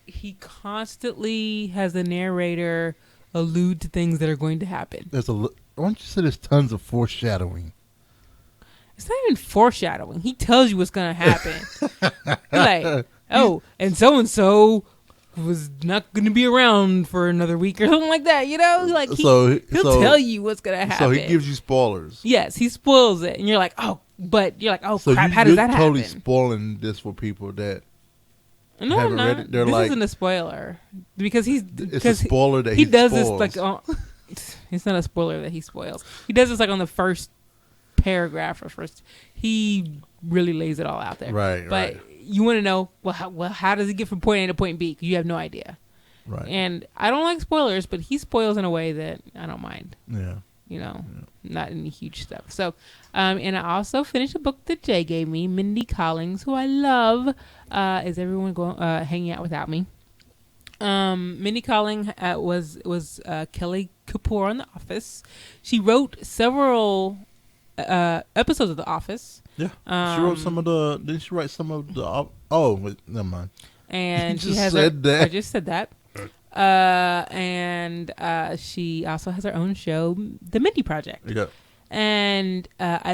he constantly has the narrator allude to things that are going to happen. Why don't you say there's tons of foreshadowing? It's not even foreshadowing. He tells you what's going to happen. Like, oh, and so was not going to be around for another week or something like that. You know, like he'll tell you what's going to happen. So he gives you spoilers. Yes, he spoils it, and you're like, oh, so crap, how does that happen? You're totally spoiling this for people that no, haven't read it. They're this like, isn't a spoiler because it's a spoiler that he does spoils. this like. It's not a spoiler that he spoils. He does this like on the first paragraph or first. He really lays it all out there. Right. But you want to know how does he get from point A to point B? 'Cause you have no idea. Right. And I don't like spoilers, but he spoils in a way that I don't mind. Yeah. You know, not any huge stuff. So, and I also finished a book that Jay gave me, Mindy Collins, who I love. Is everyone going hanging out without me? Mindy Kaling was Kelly Kapoor on The Office. She wrote several episodes of The Office. Yeah, she wrote some of the. Didn't she write some of the? Oh, wait, never mind. And you she has. that. I just said that. And she also has her own show, The Mindy Project. Yeah. And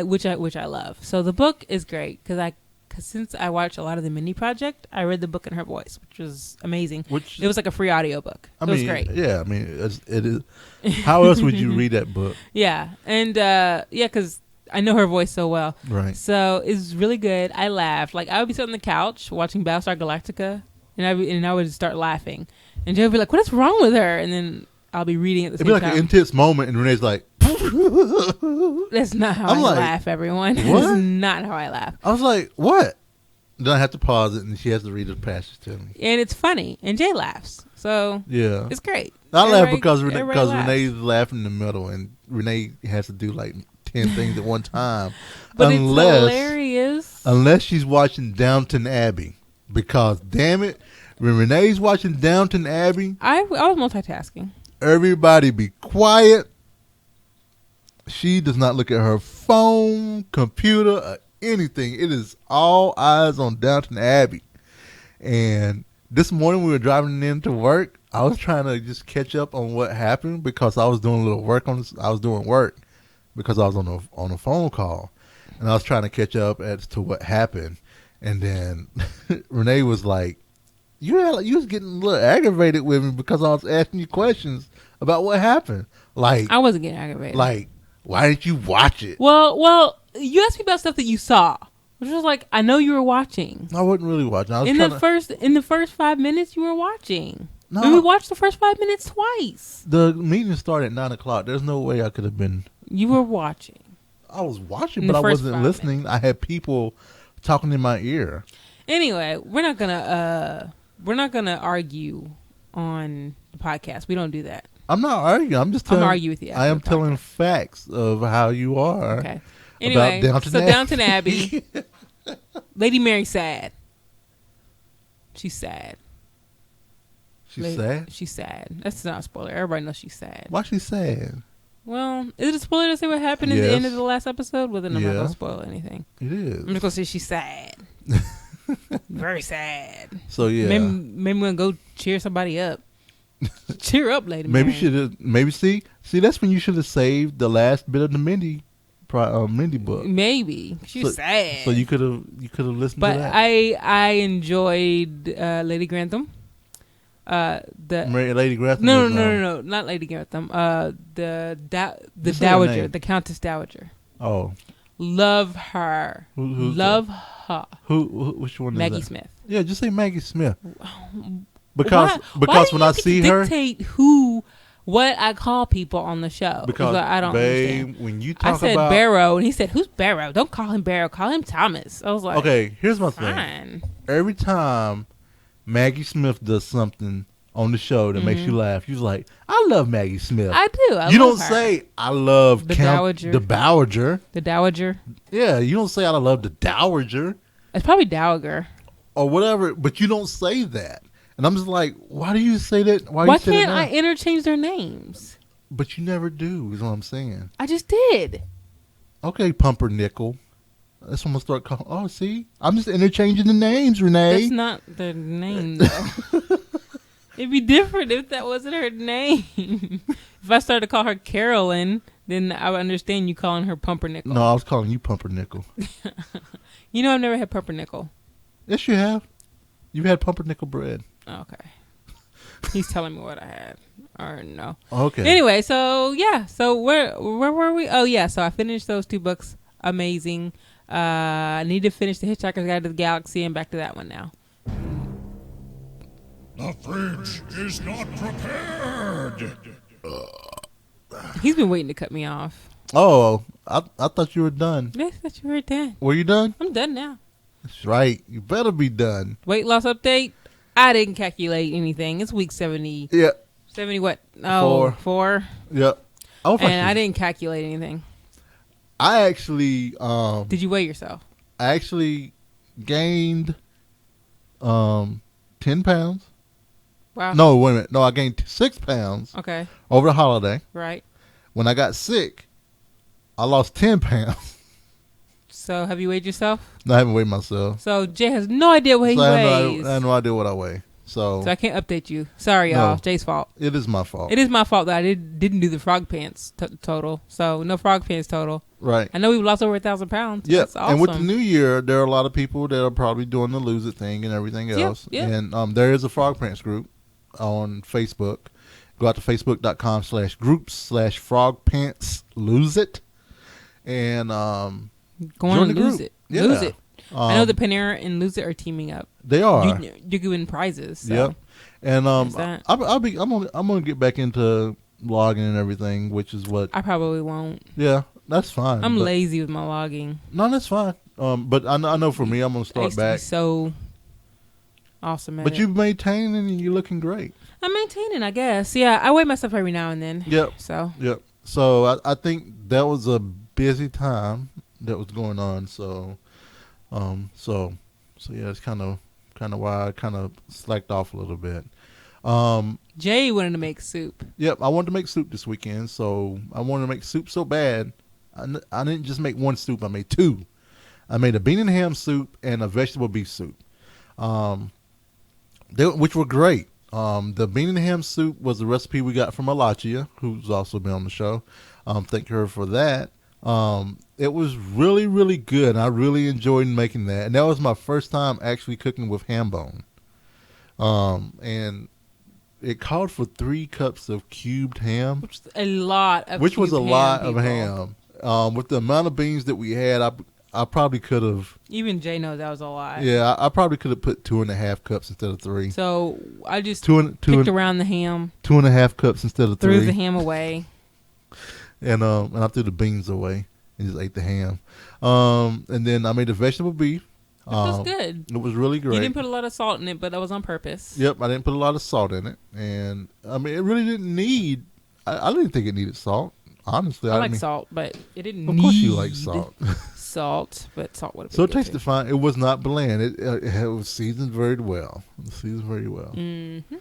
which I love. So the book is great because since I watch a lot of the Mindy Project, I read the book in her voice, which was amazing. It was like a free audiobook. It was great. Yeah, I mean, it is. How else would you read that book? Yeah, and because I know her voice so well. Right. So it's really good. I laughed. Like I would be sitting on the couch watching Battlestar Galactica, and I would start laughing, and Joe would be like, "What is wrong with her?" And then I'll be reading at the same time. It'd be like an intense moment, and Renee's like, "That's not how I laugh, everyone. That's not how I laugh." I was like, "What?" Then I have to pause it, and she has to read the passage to me. And it's funny, and Jay laughs, so yeah, it's great. I laugh because Renee's laughing in the middle, and Renee has to do like 10 things at one time. But it's hilarious. Unless she's watching Downton Abbey, because damn it, when Renee's watching Downton Abbey, I was multitasking. Everybody be quiet. She does not look at her phone, computer, or anything. It is all eyes on Downton Abbey. And this morning we were driving into work. I was trying to just catch up on what happened because I was doing a little work on this. I was doing work because I was on a phone call, and I was trying to catch up as to what happened. And then Renee was like, "You was getting a little aggravated with me because I was asking you questions about what happened." Like I wasn't getting aggravated. Like, why didn't you watch it? Well, you asked me about stuff that you saw, which was like, I know you were watching. I wasn't really watching. In the first 5 minutes, you were watching. No, and we watched the first 5 minutes twice. The meeting started at 9:00. There's no way I could have been. You were watching. I was watching, but I wasn't listening. Minutes. I had people talking in my ear. Anyway, we're not gonna argue on the podcast. We don't do that. I'm not arguing. I'm just telling. I'm arguing with you. I am telling facts of how you are. Okay. Anyway, Downton Abbey. Lady Mary's sad. She's sad. She's sad? She's sad. That's not a spoiler. Everybody knows she's sad. Why she's sad? Well, is it a spoiler to say what happened at the end of the last episode? Well, then I'm not going to spoil anything. It is. I'm just going to say she's sad. Very sad. So, yeah. Maybe we're going to go cheer somebody up. Cheer up, Lady Mary. Maybe see, that's when you should have saved the last bit of the Mindy book. Maybe she's sad. So you could have listened to that. But I enjoyed Lady Grantham. Lady Grantham. No, not Lady Grantham. The Dowager, the Countess Dowager. Oh, love her. Love her. Which one? Maggie is that? Smith. Yeah, just say Maggie Smith. Because when I see her, dictate what I call people on the show. Because I don't understand. When you talk I said Barrow, and he said, "Who's Barrow? Don't call him Barrow. Call him Thomas." I was like, "Okay, here's my thing. Every time Maggie Smith does something on the show that makes you laugh, you're like, I love Maggie Smith. I do. You don't say I love the Dowager. The Dowager. Yeah, you don't say I love the Dowager. It's probably Dowager or whatever, but you don't say that. And I'm just like, why do you say that? Why can't I interchange their names? But you never do, is what I'm saying. I just did. Okay, Pumpernickel. That's what I'm going to start calling. Oh, see? I'm just interchanging the names, Renee. That's not their name, though. It'd be different if that wasn't her name. If I started to call her Carolyn, then I would understand you calling her Pumpernickel. No, I was calling you Pumpernickel. You know I've never had pumpernickel. Yes, you have. You've had pumpernickel bread. Okay. He's telling me what I had. Or no. Okay. Anyway, so yeah. So where were we? Oh yeah. So I finished those 2 books. Amazing. I need to finish The Hitchhiker's Guide to the Galaxy and back to that one now. The fridge is not prepared. He's been waiting to cut me off. Oh, I thought you were done. Yes, I thought you were done. Were you done? I'm done now. That's right. You better be done. Weight loss update. I didn't calculate anything. It's week 70. Yeah. 70 what? Oh, 4. Yep. I didn't calculate anything. I actually Did you weigh yourself? I actually gained 10 pounds. Wow. No, wait a minute. No, I gained 6 pounds Okay. over the holiday. Right. When I got sick, I lost 10 pounds. So have you weighed yourself? No, I haven't weighed myself. So Jay has no idea what he weighs. I have no idea what I weigh. So I can't update you. Sorry, y'all. Jay's fault. It is my fault. It is my fault that I didn't do the frog pants total. So no frog pants total. Right. I know we've lost over 1,000 pounds. Yeah. That's awesome. And with the new year, there are a lot of people that are probably doing the lose it thing and everything else. Yep. And there is a frog pants group on Facebook. Go out to facebook.com/groups/frog pants lose it. And go on join and the lose group. it. Yeah. Lose it. I know the Panera and Lose It are teaming up. They are. You're giving prizes. So. Yep. And I'm that. gonna get back into logging and everything, which is what I probably won't. Yeah, that's fine. I'm lazy with my logging. No, that's fine. But I know for me, I'm gonna I start used to back. be so awesome at But it. you're maintaining and you're looking great. I'm maintaining, I guess. Yeah, I weigh myself every now and then. Yep. So. Yep. So I think that was a busy time that was going on. So yeah, it's kind of why I kind of slacked off a little bit. Jay wanted to make soup. Yep, I wanted to make soup this weekend, so I wanted to make soup so bad. I didn't just make one soup; I made 2. I made a bean and ham soup and a vegetable beef soup, which were great. The bean and ham soup was a recipe we got from Alachia, who's also been on the show. Thank her for that. It was really, really good. I really enjoyed making that. And that was my first time actually cooking with ham bone. And it called for 3 cups of cubed ham. Which was a lot of Which was a lot people. of ham. With the amount of beans that we had, I probably could have. Even Jay knows that was a lot. Yeah, I probably could have put 2.5 cups instead of 3. So I just picked around the ham. 2.5 cups instead of 3. Threw the ham away. And I threw the beans away and just ate the ham. And then I made the vegetable beef. It was good. It was really great. You didn't put a lot of salt in it, but that was on purpose. Yep, I didn't put a lot of salt in it. And, I mean, it really didn't need... I didn't think it needed salt, honestly. I like salt, but it didn't Of need... course you like salt. Salt, but salt would have been So it good tasted too. fine. It was not bland. It was seasoned very well. Mm-hmm.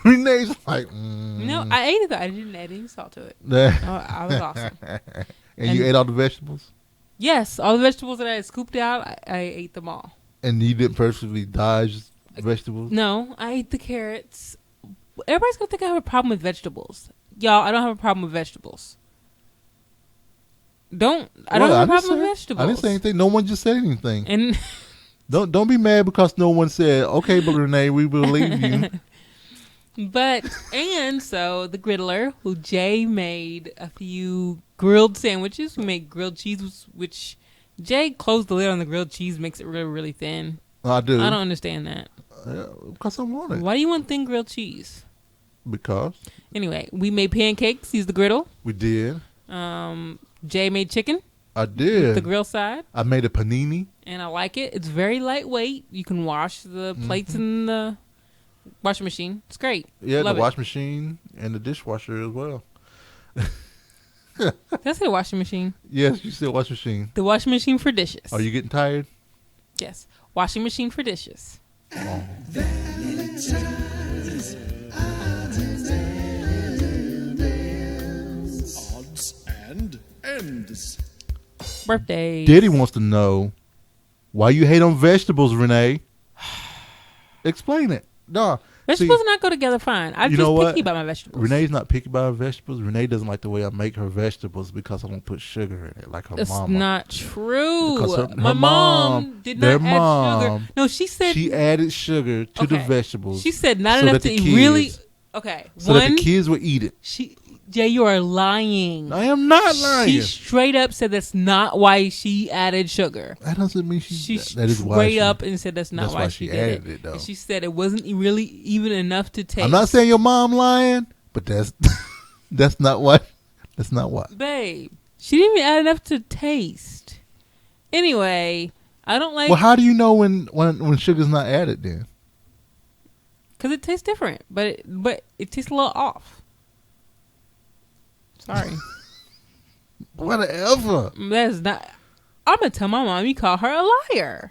Renee's like... No, I ate it though. I didn't add any salt to it. I was awesome. And you ate all the vegetables? Yes, all the vegetables that I had scooped out, I ate them all. And you didn't purposely dodge vegetables? No, I ate the carrots. Everybody's going to think I have a problem with vegetables. Y'all, I don't have a problem with vegetables. I don't have a problem with vegetables. I didn't say anything. No one just said anything. And don't be mad because no one said, okay, but Renee, we believe you. So the griddler, who Jay made a few grilled sandwiches. We made grilled cheese, which Jay closed the lid on the grilled cheese, makes it really, really thin. I do. I don't understand that. Because I want it. Why do you want thin grilled cheese? Because. Anyway, we made pancakes. Use the griddle. We did. Jay made chicken. I did. The grill side. I made a panini. And I like it. It's very lightweight. You can wash the plates in the washing machine. It's great. Yeah, Love the washing machine and the dishwasher as well. Did I say washing machine? Yes, you said washing machine. The washing machine for dishes. Are you getting tired? Yes. Washing machine for dishes. Oh. Odds and ends. Birthdays. Diddy wants to know why you hate on vegetables, Renee. Explain it. No, Vegetables and I go together fine. I'm just picky about my vegetables. Renee's not picky about her vegetables. Renee doesn't like the way I make her vegetables because I won't put sugar in it like her mom. That's not true. Because my mom did not add sugar. No, she said she added sugar to the vegetables. She said not enough to really. Okay, so that the kids would eat it. Jay, you are lying. I am not lying. She straight up said that's not why she added sugar. That doesn't mean she that is why straight up and said that's not why she added it though. And she said it wasn't really even enough to taste. I'm not saying your mom lying, but that's not why. That's not why. Babe, she didn't even add enough to taste. Anyway, I don't like. Well, how do you know when sugar's not added then? Because it tastes different, but it tastes a little off. Sorry. Whatever. That's not. I'm gonna tell my mom you call her a liar.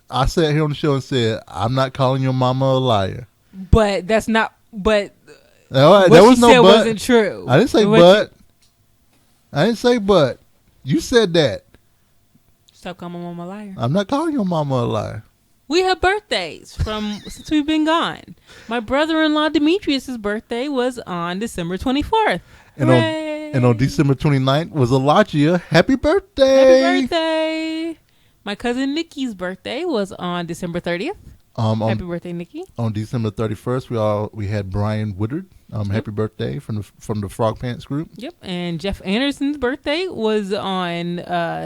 I sat here on the show and said I'm not calling your mama a liar. But that's not. But what that was she no said but. Wasn't true. I didn't say but. I didn't say but. You said that. Stop calling my mama a liar. I'm not calling your mama a liar. We have birthdays since we've been gone. My brother-in-law Demetrius's birthday was on December 24th. And on December 29th was Alachia. Happy birthday! Happy birthday! My cousin Nikki's birthday was on December 30th. Happy birthday, Nikki! On December 31st, we had Brian Woodard. Happy birthday from the Frog Pants group. Yep, and Jeff Anderson's birthday was on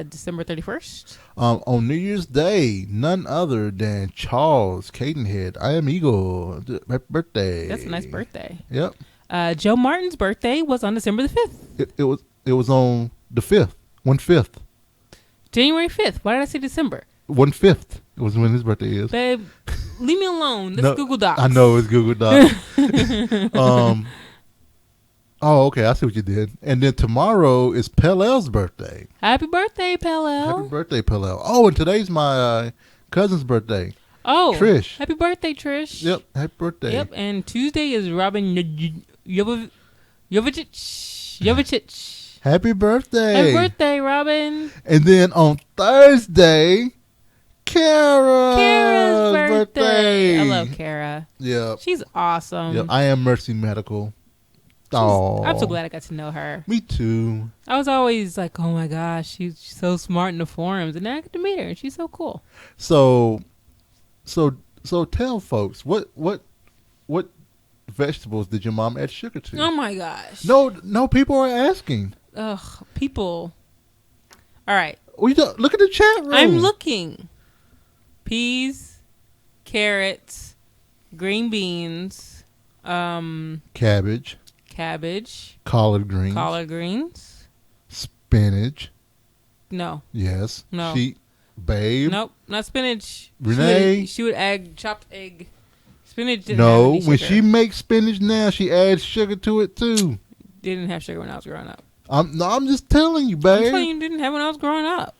December 31st. On New Year's Day, none other than Charles Cadenhead. I am Eagle. Happy birthday! That's a nice birthday. Yep. Joe Martin's birthday was on December the 5th. It was on the 5th. 1/5. January 5th. Why did I say December? 1/5. It was when his birthday is. Babe, leave me alone. That's Google Docs. I know it's Google Docs. Oh, okay. I see what you did. And then tomorrow is Pellel's birthday. Happy birthday, Pellel. Happy birthday, Pellel. Oh, and today's my cousin's birthday. Oh, Trish. Happy birthday, Trish. Yep, happy birthday. Yep, and Tuesday is Robin Jovicic. Happy birthday. Happy birthday, Robin. And then on Thursday, Kara's birthday. I love Kara. Yeah. She's awesome. Yep, I am Mercy Medical. Oh, I'm so glad I got to know her. Me too. I was always like, oh my gosh, she's so smart in the forums, and now I get to meet her, and she's so cool. So tell folks what vegetables did your mom add sugar to? Oh my gosh. No, people are asking. Ugh, people. All right. Look at the chat room. I'm looking. Peas, carrots, green beans, cabbage, collard greens, spinach. No. Yes. No. Babe. Nope, not spinach. Renee. She would add chopped egg. Spinach didn't No, have any sugar. when she makes spinach now, she adds sugar to it too. Didn't have sugar when I was growing up. I'm just telling you, babe. I'm telling you, didn't have when I was growing up.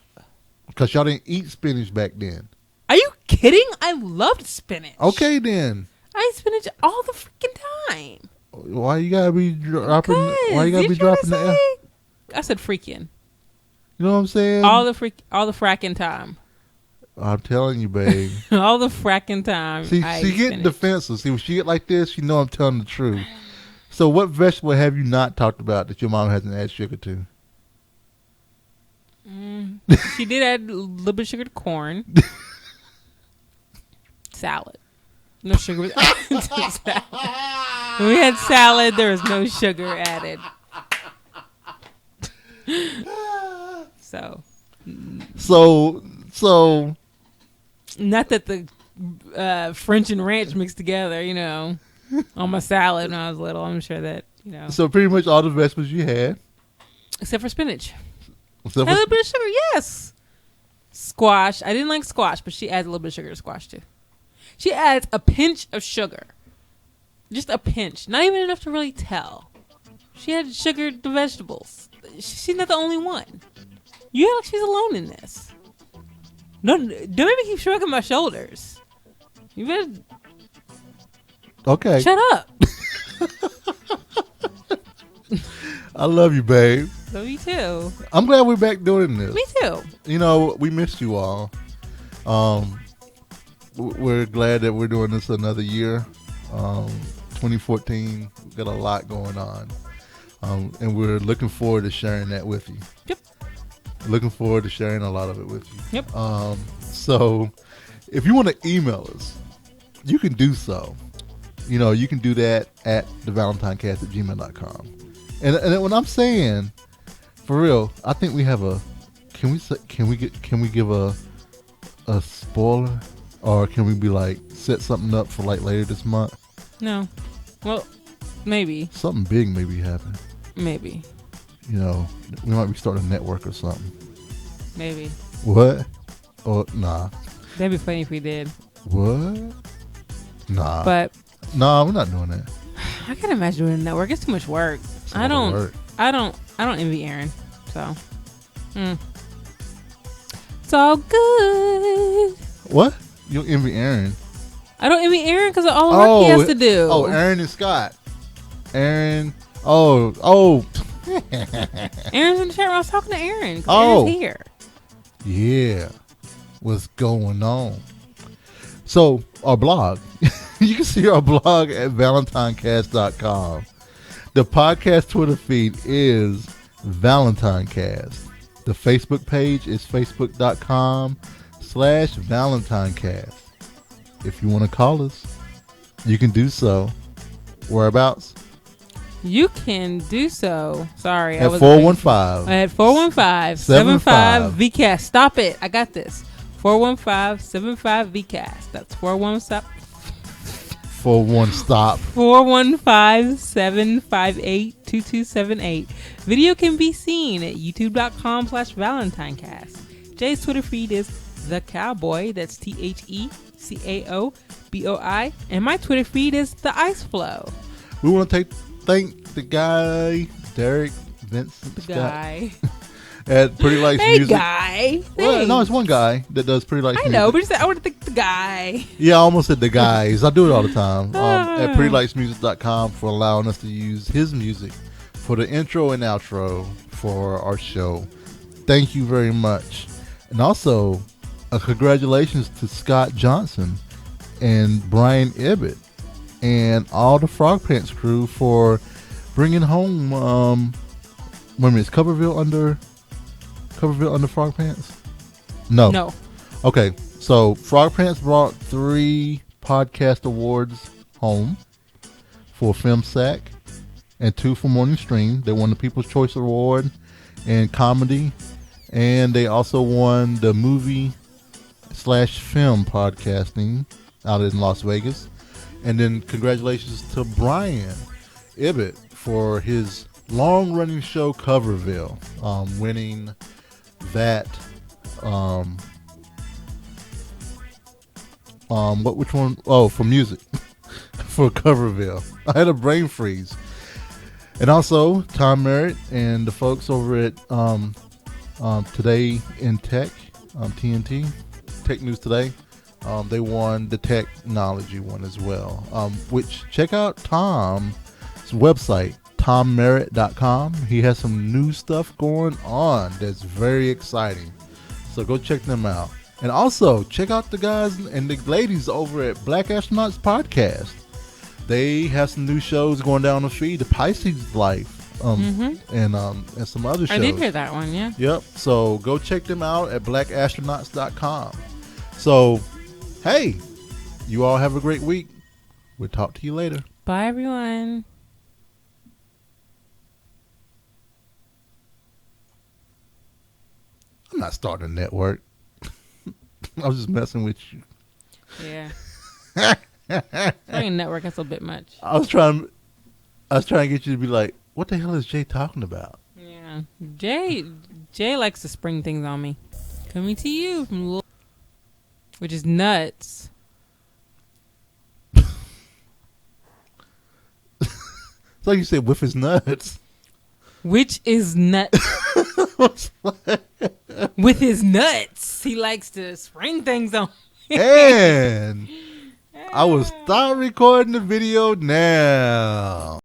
Because y'all didn't eat spinach back then. Are you kidding? I loved spinach. Okay, then. I eat spinach all the freaking time. Why you gotta be dropping? Why you gotta be dropping the F? I said freaking. You know what I'm saying? All the fracking time. I'm telling you, babe. All the fracking time. See, she getting defensive. See, when she get like this, you know I'm telling the truth. So, what vegetable have you not talked about that your mom hasn't added sugar to? She did add a little bit of sugar to corn. Salad. No sugar was added to salad. When we had salad, there was no sugar added. So. Not that the French and ranch mixed together, on my salad when I was little. I'm sure that, So pretty much all the vegetables you had. Except for spinach. A little bit of sugar, yes. Squash. I didn't like squash, but she adds a little bit of sugar to squash too. She adds a pinch of sugar. Just a pinch. Not even enough to really tell. She added sugar to vegetables. She's not the only one. You act like she's alone in this. No, don't make me keep shrugging my shoulders. You better... Okay. Shut up. I love you, babe. Love you too. I'm glad we're back doing this. Me too. We missed you all. We're glad that we're doing this another year. 2014. We've got a lot going on. And we're looking forward to sharing that with you. Yep. Looking forward to sharing a lot of it with you. Yep. So if you want to email us, you can do so. You know, you can do that at thevalentinecast@gmail.com. And when I'm saying, for real, I think we have a. Can we give a spoiler, or can we be like set something up for like later this month? No. Well, maybe. Something big maybe happen. Maybe. You know, we might be starting a network or something. Maybe. What? Oh, nah. That'd be funny if we did. What? Nah. But nah, we're not doing that. I can't imagine doing a network. It's too much work. I don't envy Aaron. So it's all good. What? You don't envy Aaron? I don't envy Aaron because of all the work he has to do. Oh, Aaron and Scott. Aaron. Oh. Aaron's in the chat room. I was talking to Aaron. Oh. Aaron's here. Yeah. What's going on? So, our blog. You can see our blog at ValentineCast.com. The podcast Twitter feed is ValentineCast. The Facebook page is Facebook.com/ValentineCast. If you want to call us, you can do so. Whereabouts? You can do so. Sorry. At 415. At 415-75 VCast. Stop it. I got this. 415-75 VCast. That's 415-758-2278. Video can be seen at youtube.com/ValentineCast. Jay's Twitter feed is The Cowboy. That's TheCaoboi. And my Twitter feed is The Ice Flow. We want to thank the guy, Derek Vincent The Scott, guy. at Pretty Lights Hey, Music. guy. Well, no, it's one guy that does Pretty Lights I Music. know, but I want to thank the guy. Yeah, I almost said the guys. I do it all the time. At prettylightsmusic.com for allowing us to use his music for the intro and outro for our show. Thank you very much. And also, congratulations to Scott Johnson and Brian Ibbett and all the Frog Pants crew for bringing home. Wait a minute, is Coverville under Frog Pants? No. Okay, so Frog Pants brought 3 podcast awards home for FilmSack and 2 for Morning Stream. They won the People's Choice Award in comedy, and they also won the movie/film podcasting out in Las Vegas. And then congratulations to Brian Ibbett for his long-running show Coverville, winning that. Which one? Oh, for music for Coverville. I had a brain freeze. And also Tom Merritt and the folks over at Today in Tech, TNT, Tech News Today. They won the technology one as well. Which check out Tom's website, TomMerritt.com. He has some new stuff going on that's very exciting. So go check them out. And also check out the guys and the ladies over at Black Astronauts Podcast. They have some new shows going down the feed. The Pisces Life, and some other shows. I did hear that one, yeah. Yep. So go check them out at blackastronauts.com. So, hey, you all have a great week. We'll talk to you later. Bye, everyone. I'm not starting a network. I was just messing with you. Yeah. Starting a network, that's a bit much. I was trying to get you to be like, what the hell is Jay talking about? Yeah. Jay likes to spring things on me. Coming to you from Louisville, which is nuts. It's like you said, with his nuts. Which is nuts. With his nuts, he likes to spring things on me. And I will start recording the video now.